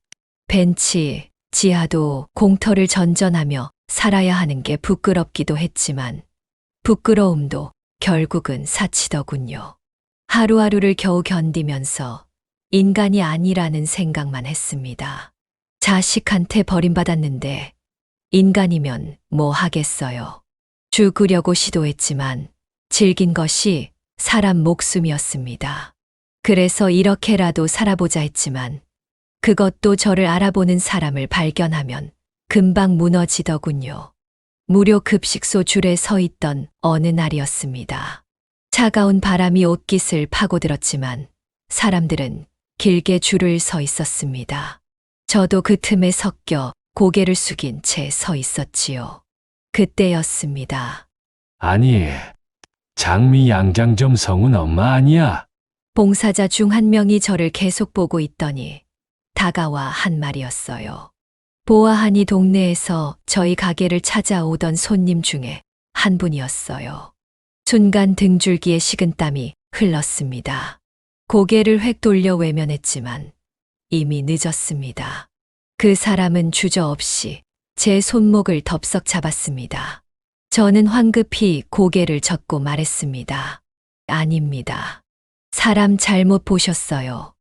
벤치, 지하도 공터를 전전하며 살아야 하는 게 부끄럽기도 했지만 부끄러움도 결국은 사치더군요. 하루하루를 겨우 견디면서 인간이 아니라는 생각만 했습니다. 자식한테 버림받았는데 인간이면 뭐 하겠어요. 죽으려고 시도했지만 즐긴 것이 사람 목숨이었습니다. 그래서 이렇게라도 살아보자 했지만 그것도 저를 알아보는 사람을 발견하면 금방 무너지더군요. 무료 급식소 줄에 서 있던 어느 날이었습니다. 차가운 바람이 옷깃을 파고들었지만 사람들은 길게 줄을 서 있었습니다. 저도 그 틈에 섞여 고개를 숙인 채 서 있었지요. 그때였습니다. 아니, 장미 양장점 성운 엄마 아니야? 봉사자 중 한 명이 저를 계속 보고 있더니 다가와 한 말이었어요. 보아하니 동네에서 저희 가게를 찾아오던 손님 중에 한 분이었어요. 순간 등줄기에 식은땀이 흘렀습니다. 고개를 획 돌려 외면했지만 이미 늦었습니다. 그 사람은 주저없이 제 손목을 덥석 잡았습니다. 저는 황급히 고개를 젓고 말했습니다. 아닙니다. 사람 잘못 보셨어요.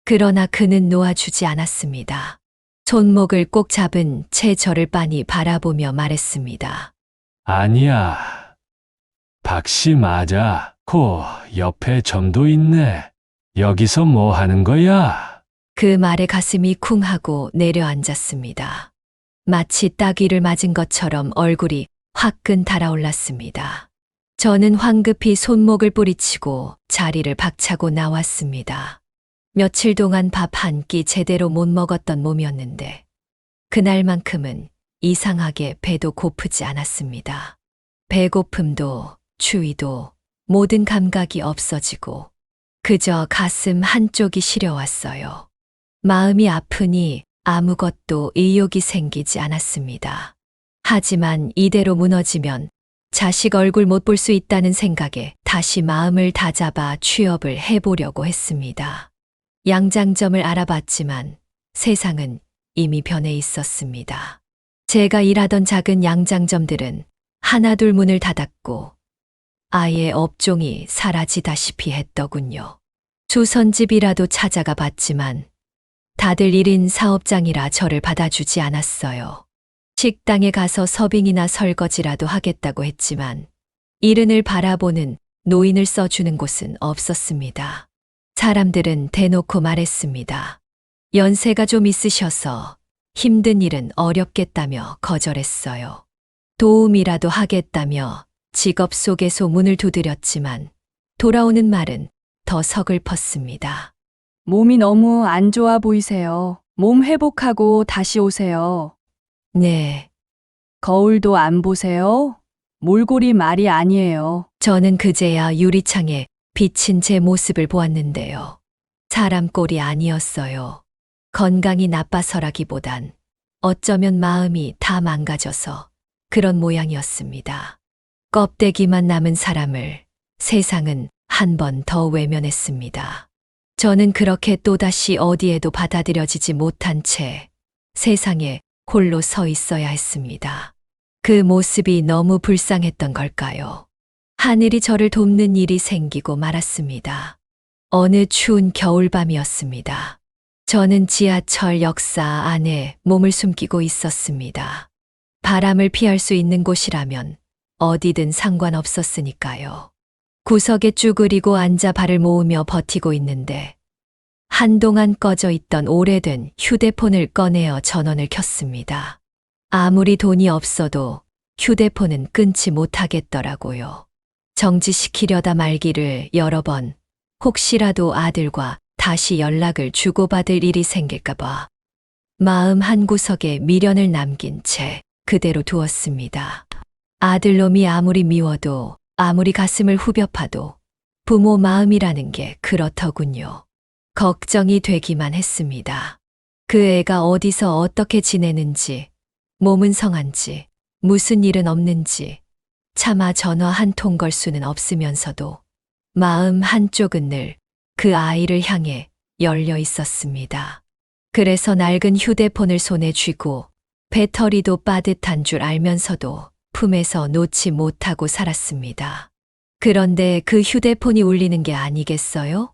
그러나 그는 놓아주지 않았습니다. 손목을 꼭 잡은 채 저를 빤히 바라보며 말했습니다. 아니야. 박씨 맞아. 코 옆에 점도 있네. 여기서 뭐 하는 거야? 그 말에 가슴이 쿵 하고 내려앉았습니다. 마치 따귀를 맞은 것처럼 얼굴이 화끈 달아올랐습니다. 저는 황급히 손목을 뿌리치고 자리를 박차고 나왔습니다. 며칠 동안 밥 한 끼 제대로 못 먹었던 몸이었는데 그날만큼은 이상하게 배도 고프지 않았습니다. 배고픔도 추위도 모든 감각이 없어지고 그저 가슴 한쪽이 시려왔어요. 마음이 아프니 아무것도 의욕이 생기지 않았습니다. 하지만 이대로 무너지면 자식 얼굴 못 볼 수 있다는 생각에 다시 마음을 다잡아 취업을 해보려고 했습니다. 양장점을 알아봤지만 세상은 이미 변해 있었습니다. 제가 일하던 작은 양장점들은 하나둘 문을 닫았고 아예 업종이 사라지다시피 했더군요. 주선집이라도 찾아가 봤지만 다들 1인 사업장이라 저를 받아주지 않았어요. 식당에 가서 서빙이나 설거지라도 하겠다고 했지만 이른을 바라보는 노인을 써주는 곳은 없었습니다. 사람들은 대놓고 말했습니다. 연세가 좀 있으셔서 힘든 일은 어렵겠다며 거절했어요. 도움이라도 하겠다며 직업 소개소 문을 두드렸지만 돌아오는 말은 더 서글펐습니다. 몸이 너무 안 좋아 보이세요. 몸 회복하고 다시 오세요. 네, 거울도 안 보세요? 몰골이 말이 아니에요. 저는 그제야 유리창에 비친 제 모습을 보았는데요. 사람 꼴이 아니었어요. 건강이 나빠서라기보단 어쩌면 마음이 다 망가져서 그런 모양이었습니다. 껍데기만 남은 사람을 세상은 한 번 더 외면했습니다. 저는 그렇게 또다시 어디에도 받아들여지지 못한 채 세상에 홀로 서 있어야 했습니다. 그 모습이 너무 불쌍했던 걸까요? 하늘이 저를 돕는 일이 생기고 말았습니다. 어느 추운 겨울밤이었습니다. 저는 지하철 역사 안에 몸을 숨기고 있었습니다. 바람을 피할 수 있는 곳이라면 어디든 상관없었으니까요. 구석에 쭈그리고 앉아 발을 모으며 버티고 있는데 한동안 꺼져 있던 오래된 휴대폰을 꺼내어 전원을 켰습니다. 아무리 돈이 없어도 휴대폰은 끊지 못하겠더라고요. 정지시키려다 말기를 여러 번 혹시라도 아들과 다시 연락을 주고받을 일이 생길까봐 마음 한구석에 미련을 남긴 채 그대로 두었습니다. 아들놈이 아무리 미워도 아무리 가슴을 후벼 파도 부모 마음이라는 게 그렇더군요. 걱정이 되기만 했습니다. 그 애가 어디서 어떻게 지내는지, 몸은 성한지, 무슨 일은 없는지, 차마 전화 한 통 걸 수는 없으면서도 마음 한쪽은 늘 그 아이를 향해 열려 있었습니다. 그래서 낡은 휴대폰을 손에 쥐고 배터리도 빠듯한 줄 알면서도 품에서 놓지 못하고 살았습니다. 그런데 그 휴대폰이 울리는 게 아니겠어요?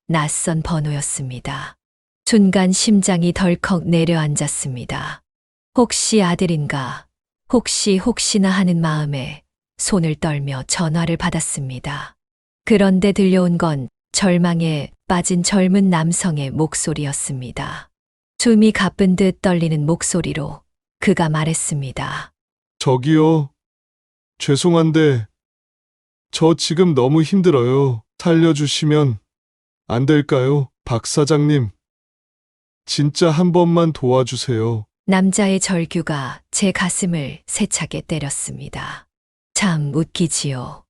낯선 번호였습니다. 순간 심장이 덜컥 내려앉았습니다. 혹시 아들인가? 혹시나 하는 마음에 손을 떨며 전화를 받았습니다. 그런데 들려온 건 절망에 빠진 젊은 남성의 목소리였습니다. 숨이 가쁜 듯 떨리는 목소리로 그가 말했습니다. 저기요. 죄송한데, 저 지금 너무 힘들어요. 살려주시면 안 될까요? 박 사장님. 진짜 한 번만 도와주세요. 남자의 절규가 제 가슴을 세차게 때렸습니다. 참 웃기지요.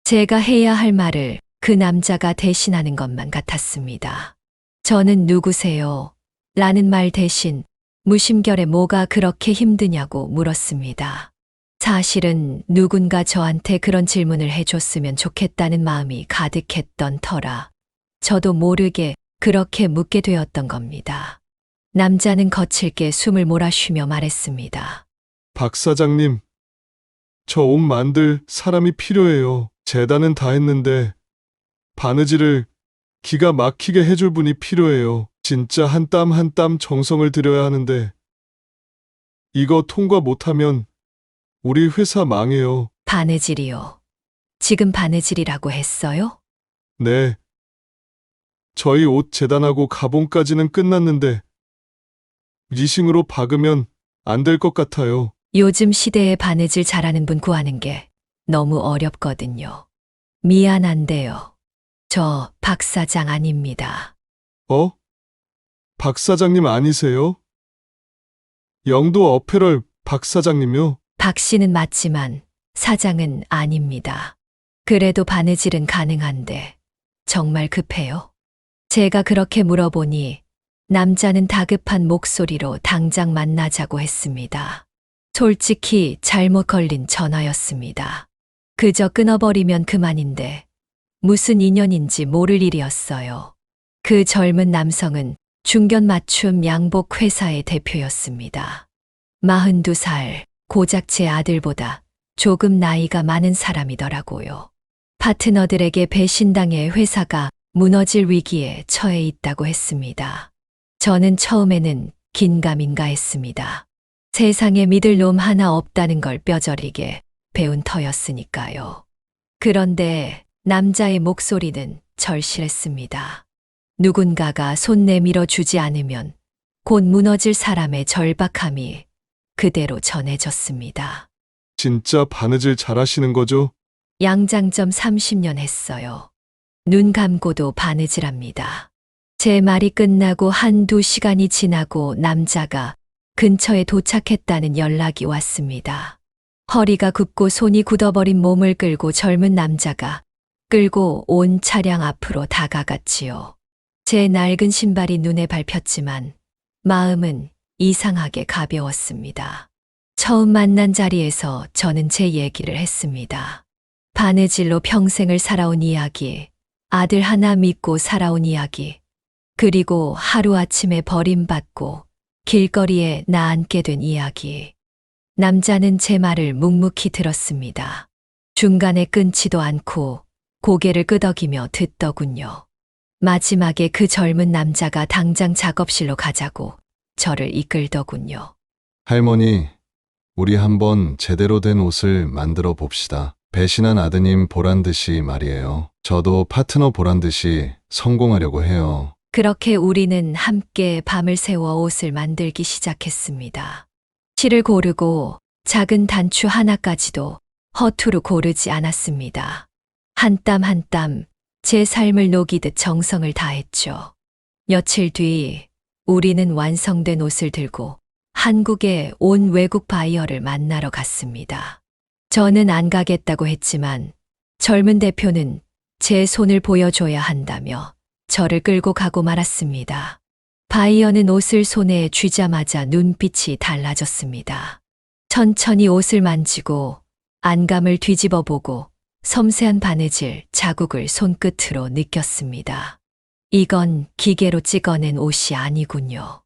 제가 해야 할 말을 그 남자가 대신하는 것만 같았습니다. 저는 누구세요? 라는 말 대신 무심결에 뭐가 그렇게 힘드냐고 물었습니다. 사실은 누군가 저한테 그런 질문을 해줬으면 좋겠다는 마음이 가득했던 터라 저도 모르게 그렇게 묻게 되었던 겁니다. 남자는 거칠게 숨을 몰아쉬며 말했습니다. 박 사장님, 저 옷 만들 사람이 필요해요. 재단은 다 했는데 바느질을 기가 막히게 해줄 분이 필요해요. 진짜 한 땀 한 땀 정성을 들여야 하는데 이거 통과 못하면 우리 회사 망해요. 바느질이요. 지금 바느질이라고 했어요? 네. 저희 옷 재단하고 가봉까지는 끝났는데 리싱으로 박으면 안 될 것 같아요. 요즘 시대에 바느질 잘하는 분 구하는 게 너무 어렵거든요. 미안한데요. 저 박 사장 아닙니다. 박 사장님 아니세요? 영도 어페럴 박 사장님요? 박 씨는 맞지만 사장은 아닙니다. 그래도 바느질은 가능한데 정말 급해요? 제가 그렇게 물어보니 남자는 다급한 목소리로 당장 만나자고 했습니다. 솔직히 잘못 걸린 전화였습니다. 그저 끊어버리면 그만인데 무슨 인연인지 모를 일이었어요. 그 젊은 남성은 중견 맞춤 양복 회사의 대표였습니다. 42살, 고작 제 아들보다 조금 나이가 많은 사람이더라고요. 파트너들에게 배신당해 회사가 무너질 위기에 처해 있다고 했습니다. 저는 처음에는 긴가민가 했습니다. 세상에 믿을 놈 하나 없다는 걸 뼈저리게 배운 터였으니까요. 그런데 남자의 목소리는 절실했습니다. 누군가가 손 내밀어 주지 않으면 곧 무너질 사람의 절박함이 그대로 전해졌습니다. 진짜 바느질 잘하시는 거죠? 양장점 30년 했어요. 눈 감고도 바느질합니다. 제 말이 끝나고 한두 시간이 지나고 남자가 근처에 도착했다는 연락이 왔습니다. 허리가 굽고 손이 굳어버린 몸을 끌고 젊은 남자가 끌고 온 차량 앞으로 다가갔지요. 제 낡은 신발이 눈에 밟혔지만 마음은 이상하게 가벼웠습니다. 처음 만난 자리에서 저는 제 얘기를 했습니다. 바느질로 평생을 살아온 이야기, 아들 하나 믿고 살아온 이야기, 그리고 하루아침에 버림받고 길거리에 나앉게 된 이야기. 남자는 제 말을 묵묵히 들었습니다. 중간에 끊지도 않고 고개를 끄덕이며 듣더군요. 마지막에 그 젊은 남자가 당장 작업실로 가자고 저를 이끌더군요. 할머니, 우리 한번 제대로 된 옷을 만들어 봅시다. 배신한 아드님 보란 듯이 말이에요. 저도 파트너 보란 듯이 성공하려고 해요. 그렇게 우리는 함께 밤을 새워 옷을 만들기 시작했습니다. 실을 고르고 작은 단추 하나까지도 허투루 고르지 않았습니다. 한 땀 한 땀 제 삶을 녹이듯 정성을 다했죠. 며칠 뒤 우리는 완성된 옷을 들고 한국에 온 외국 바이어를 만나러 갔습니다. 저는 안 가겠다고 했지만 젊은 대표는 제 손을 보여줘야 한다며 저를 끌고 가고 말았습니다. 바이어는 옷을 손에 쥐자마자 눈빛이 달라졌습니다. 천천히 옷을 만지고 안감을 뒤집어 보고 섬세한 바느질 자국을 손끝으로 느꼈습니다. 이건 기계로 찍어낸 옷이 아니군요.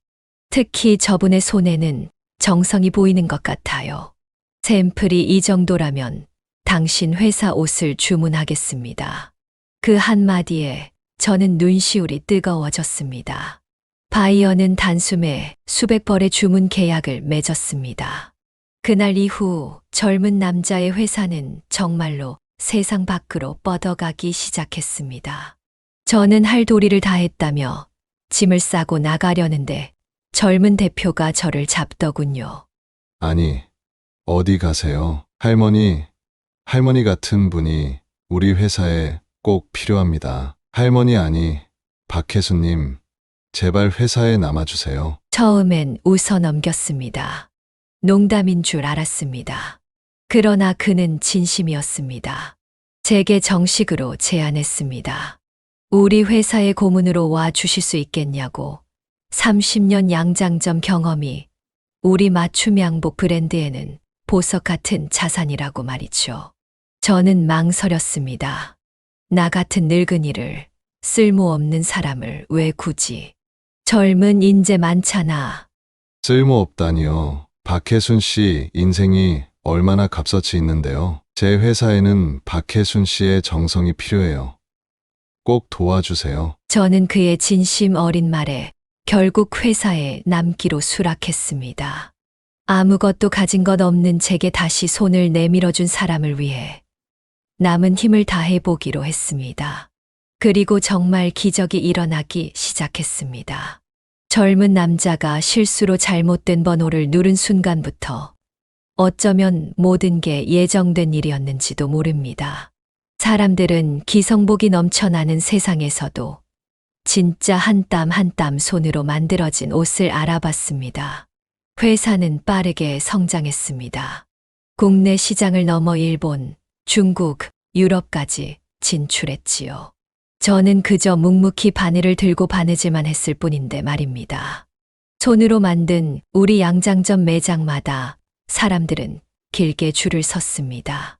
특히 저분의 손에는 정성이 보이는 것 같아요. 샘플이 이 정도라면 당신 회사 옷을 주문하겠습니다. 그 한마디에 저는 눈시울이 뜨거워졌습니다. 바이어는 단숨에 수백 벌의 주문 계약을 맺었습니다. 그날 이후 젊은 남자의 회사는 정말로 세상 밖으로 뻗어가기 시작했습니다. 저는 할 도리를 다했다며 짐을 싸고 나가려는데 젊은 대표가 저를 잡더군요. 아니, 어디 가세요? 할머니 같은 분이 우리 회사에 꼭 필요합니다. 할머니 아니, 박혜수님, 제발 회사에 남아주세요. 처음엔 웃어 넘겼습니다. 농담인 줄 알았습니다. 그러나 그는 진심이었습니다. 제게 정식으로 제안했습니다. 우리 회사의 고문으로 와 주실 수 있겠냐고. 30년 양장점 경험이 우리 맞춤 양복 브랜드에는 보석 같은 자산이라고 말이죠. 저는 망설였습니다. 나 같은 늙은이를, 쓸모없는 사람을 왜 굳이. 젊은 인재 많잖아. 쓸모없다니요. 박혜순 씨 인생이 얼마나 값어치 있는데요. 제 회사에는 박혜순 씨의 정성이 필요해요. 꼭 도와주세요. 저는 그의 진심 어린 말에 결국 회사에 남기로 수락했습니다. 아무것도 가진 것 없는 제게 다시 손을 내밀어준 사람을 위해 남은 힘을 다해보기로 했습니다. 그리고 정말 기적이 일어나기 시작했습니다. 젊은 남자가 실수로 잘못된 번호를 누른 순간부터 어쩌면 모든 게 예정된 일이었는지도 모릅니다. 사람들은 기성복이 넘쳐나는 세상에서도 진짜 한 땀 한 땀 손으로 만들어진 옷을 알아봤습니다. 회사는 빠르게 성장했습니다. 국내 시장을 넘어 일본, 중국, 유럽까지 진출했지요. 저는 그저 묵묵히 바늘을 들고 바느질만 했을 뿐인데 말입니다. 손으로 만든 우리 양장점 매장마다 사람들은 길게 줄을 섰습니다.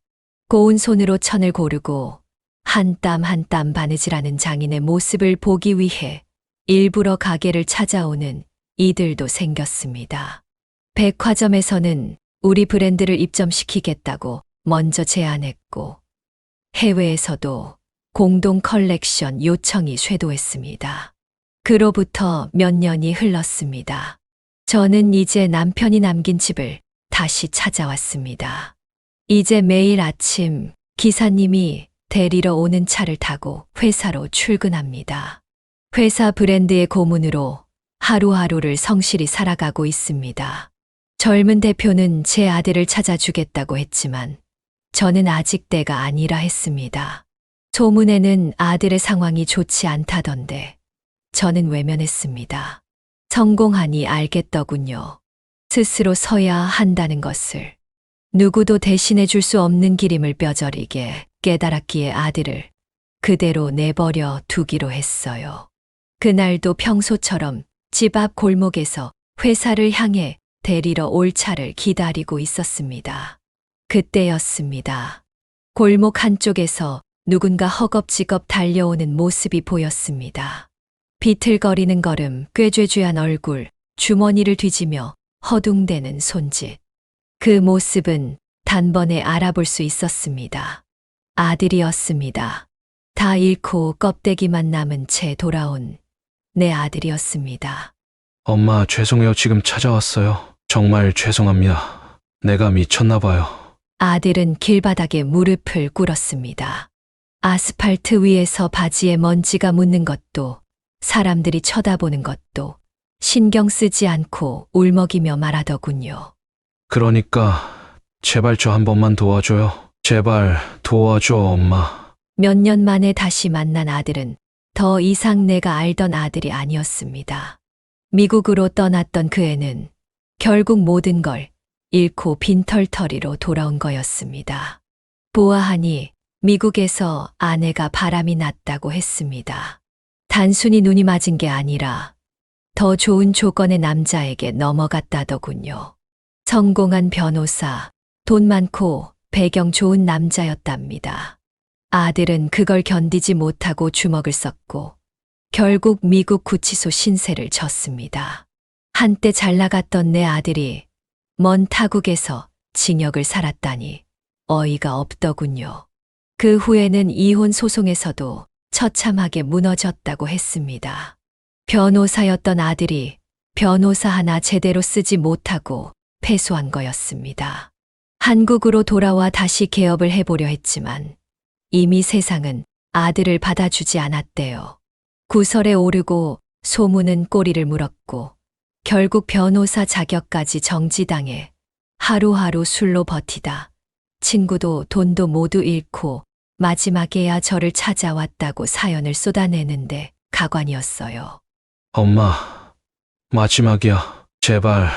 고운 손으로 천을 고르고 한 땀 한 땀 바느질하는 장인의 모습을 보기 위해 일부러 가게를 찾아오는 이들도 생겼습니다. 백화점에서는 우리 브랜드를 입점시키겠다고 먼저 제안했고 해외에서도 공동 컬렉션 요청이 쇄도했습니다. 그로부터 몇 년이 흘렀습니다. 저는 이제 남편이 남긴 집을 다시 찾아왔습니다. 이제 매일 아침 기사님이 데리러 오는 차를 타고 회사로 출근합니다. 회사 브랜드의 고문으로 하루하루를 성실히 살아가고 있습니다. 젊은 대표는 제 아들을 찾아주겠다고 했지만 저는 아직 때가 아니라 했습니다. 소문에는 아들의 상황이 좋지 않다던데 저는 외면했습니다. 성공하니 알겠더군요. 스스로 서야 한다는 것을. 누구도 대신해 줄 수 없는 길임을 뼈저리게 깨달았기에 아들을 그대로 내버려 두기로 했어요. 그날도 평소처럼 집 앞 골목에서 회사를 향해 데리러 올 차를 기다리고 있었습니다. 그때였습니다. 골목 한쪽에서 누군가 허겁지겁 달려오는 모습이 보였습니다. 비틀거리는 걸음, 꾀죄죄한 얼굴, 주머니를 뒤지며 허둥대는 손짓. 그 모습은 단번에 알아볼 수 있었습니다. 아들이었습니다. 다 잃고 껍데기만 남은 채 돌아온 내 아들이었습니다. 엄마, 죄송해요. 지금 찾아왔어요. 정말 죄송합니다. 내가 미쳤나 봐요. 아들은 길바닥에 무릎을 꿇었습니다. 아스팔트 위에서 바지에 먼지가 묻는 것도, 사람들이 쳐다보는 것도 신경 쓰지 않고 울먹이며 말하더군요. 그러니까 제발 저 한 번만 도와줘요. 제발 도와줘, 엄마. 몇 년 만에 다시 만난 아들은 더 이상 내가 알던 아들이 아니었습니다. 미국으로 떠났던 그 애는 결국 모든 걸 잃고 빈털터리로 돌아온 거였습니다. 보아하니 미국에서 아내가 바람이 났다고 했습니다. 단순히 눈이 맞은 게 아니라 더 좋은 조건의 남자에게 넘어갔다더군요. 성공한 변호사, 돈 많고 배경 좋은 남자였답니다. 아들은 그걸 견디지 못하고 주먹을 썼고 결국 미국 구치소 신세를 졌습니다. 한때 잘 나갔던 내 아들이 먼 타국에서 징역을 살았다니 어이가 없더군요. 그 후에는 이혼 소송에서도 처참하게 무너졌다고 했습니다. 변호사였던 아들이 변호사 하나 제대로 쓰지 못하고 패소한 거였습니다. 한국으로 돌아와 다시 개업을 해보려 했지만 이미 세상은 아들을 받아주지 않았대요. 구설에 오르고 소문은 꼬리를 물었고 결국 변호사 자격까지 정지당해 하루하루 술로 버티다 친구도 돈도 모두 잃고 마지막에야 저를 찾아왔다고 사연을 쏟아내는데 가관이었어요. 엄마, 마지막이야. 제발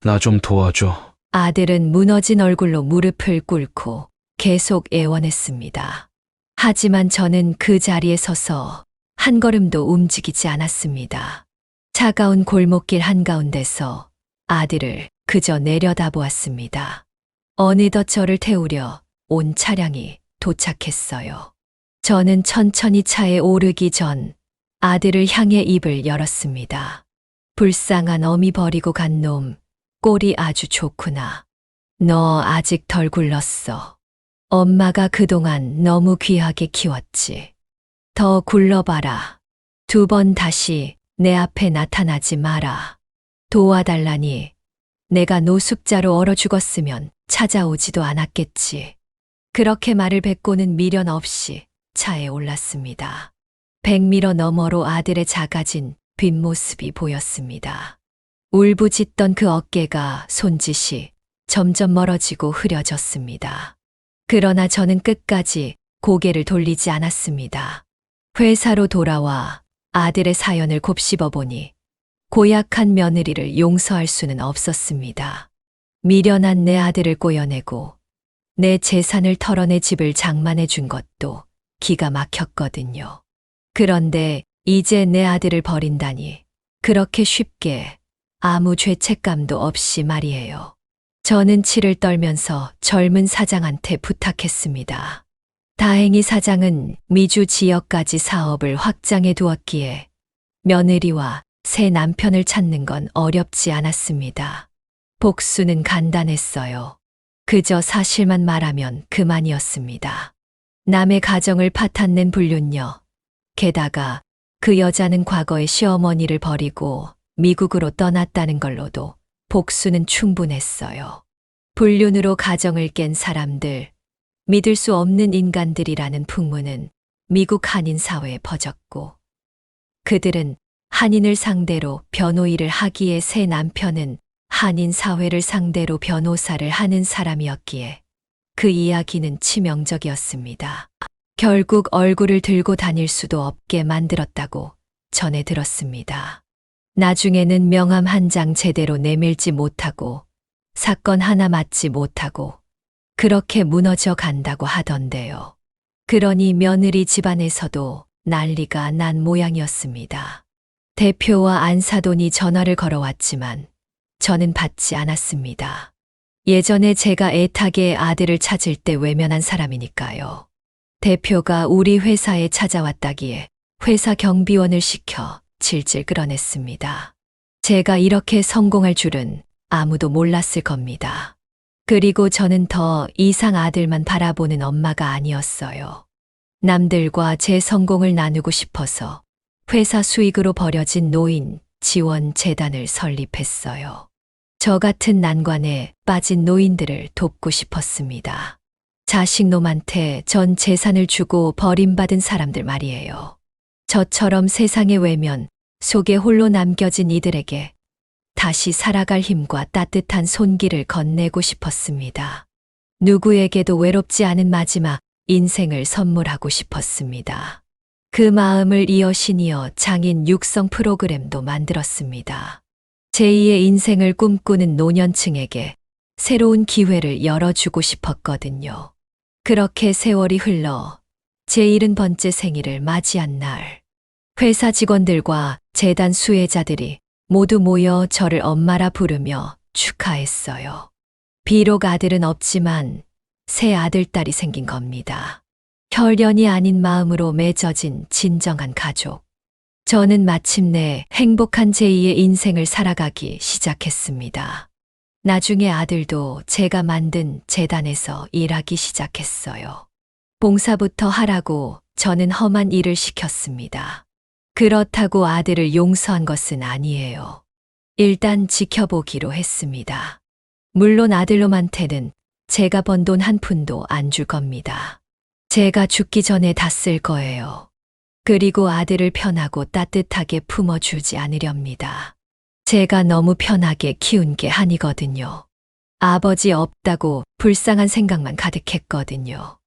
나 좀 도와줘. 아들은 무너진 얼굴로 무릎을 꿇고 계속 애원했습니다. 하지만 저는 그 자리에 서서 한 걸음도 움직이지 않았습니다. 차가운 골목길 한가운데서 아들을 그저 내려다보았습니다. 어느덧 저를 태우려 온 차량이 도착했어요. 저는 천천히 차에 오르기 전 아들을 향해 입을 열었습니다. 불쌍한 어미 버리고 간 놈, 꼴이 아주 좋구나. 너 아직 덜 굴렀어. 엄마가 그동안 너무 귀하게 키웠지. 더 굴러봐라. 2번 다시 내 앞에 나타나지 마라. 도와달라니 내가 노숙자로 얼어 죽었으면 찾아오지도 않았겠지. 그렇게 말을 뱉고는 미련 없이 차에 올랐습니다. 100미러 너머로 아들의 작아진 뒷모습이 보였습니다. 울부짖던 그 어깨가 손짓이 점점 멀어지고 흐려졌습니다. 그러나 저는 끝까지 고개를 돌리지 않았습니다. 회사로 돌아와 아들의 사연을 곱씹어 보니 고약한 며느리를 용서할 수는 없었습니다. 미련한 내 아들을 꼬여내고 내 재산을 털어내 집을 장만해 준 것도 기가 막혔거든요. 그런데 이제 내 아들을 버린다니 그렇게 쉽게 아무 죄책감도 없이 말이에요. 저는 치를 떨면서 젊은 사장한테 부탁했습니다. 다행히 사장은 미주 지역까지 사업을 확장해 두었기에 며느리와 새 남편을 찾는 건 어렵지 않았습니다. 복수는 간단했어요. 그저 사실만 말하면 그만이었습니다. 남의 가정을 파탄낸 불륜녀. 게다가 그 여자는 과거에 시어머니를 버리고 미국으로 떠났다는 걸로도 복수는 충분했어요. 불륜으로 가정을 깬 사람들, 믿을 수 없는 인간들이라는 풍문은 미국 한인 사회에 퍼졌고 그들은 한인을 상대로 변호일을 하기에 새 남편은 한인 사회를 상대로 변호사를 하는 사람이었기에 그 이야기는 치명적이었습니다. 결국 얼굴을 들고 다닐 수도 없게 만들었다고 전해 들었습니다. 나중에는 명함 한 장 제대로 내밀지 못하고 사건 하나 맡지 못하고 그렇게 무너져 간다고 하던데요. 그러니 며느리 집안에서도 난리가 난 모양이었습니다. 대표와 안사돈이 전화를 걸어왔지만 저는 받지 않았습니다. 예전에 제가 애타게 아들을 찾을 때 외면한 사람이니까요. 대표가 우리 회사에 찾아왔다기에 회사 경비원을 시켜 질질 끌어냈습니다. 제가 이렇게 성공할 줄은 아무도 몰랐을 겁니다. 그리고 저는 더 이상 아들만 바라보는 엄마가 아니었어요. 남들과 제 성공을 나누고 싶어서 회사 수익으로 벌여진 노인 지원 재단을 설립했어요. 저 같은 난관에 빠진 노인들을 돕고 싶었습니다. 자식놈한테 전 재산을 주고 버림받은 사람들 말이에요. 저처럼 세상의 외면 속에 홀로 남겨진 이들에게 다시 살아갈 힘과 따뜻한 손길을 건네고 싶었습니다. 누구에게도 외롭지 않은 마지막 인생을 선물하고 싶었습니다. 그 마음을 이어 장인 육성 프로그램도 만들었습니다. 제2의 인생을 꿈꾸는 노년층에게 새로운 기회를 열어주고 싶었거든요. 그렇게 세월이 흘러 제 70번째 생일을 맞이한 날, 회사 직원들과 재단 수혜자들이 모두 모여 저를 엄마라 부르며 축하했어요. 비록 아들은 없지만 새 아들딸이 생긴 겁니다. 혈연이 아닌 마음으로 맺어진 진정한 가족. 저는 마침내 행복한 제2의 인생을 살아가기 시작했습니다. 나중에 아들도 제가 만든 재단에서 일하기 시작했어요. 봉사부터 하라고 저는 험한 일을 시켰습니다. 그렇다고 아들을 용서한 것은 아니에요. 일단 지켜보기로 했습니다. 물론 아들놈한테는 제가 번 돈 한 푼도 안 줄 겁니다. 제가 죽기 전에 다 쓸 거예요. 그리고 아들을 편하고 따뜻하게 품어주지 않으렵니다. 제가 너무 편하게 키운 게 아니거든요. 아버지 없다고 불쌍한 생각만 가득했거든요.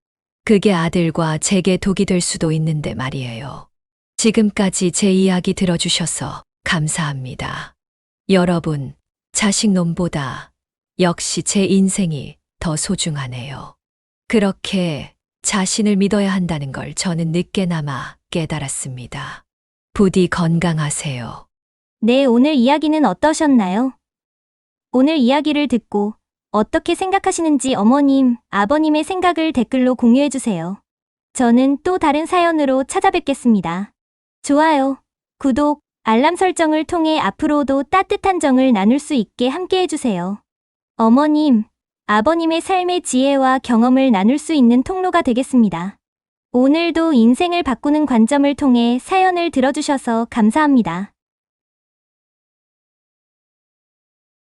그게 아들과 제게 독이 될 수도 있는데 말이에요. 지금까지 제 이야기 들어주셔서 감사합니다. 여러분, 자식놈보다 역시 제 인생이 더 소중하네요. 그렇게 자신을 믿어야 한다는 걸 저는 늦게나마 깨달았습니다. 부디 건강하세요. 네, 오늘 이야기는 어떠셨나요? 오늘 이야기를 듣고 어떻게 생각하시는지 어머님, 아버님의 생각을 댓글로 공유해주세요. 저는 또 다른 사연으로 찾아뵙겠습니다. 좋아요, 구독, 알람 설정을 통해 앞으로도 따뜻한 정을 나눌 수 있게 함께해주세요. 어머님, 아버님의 삶의 지혜와 경험을 나눌 수 있는 통로가 되겠습니다. 오늘도 인생을 바꾸는 관점을 통해 사연을 들어주셔서 감사합니다.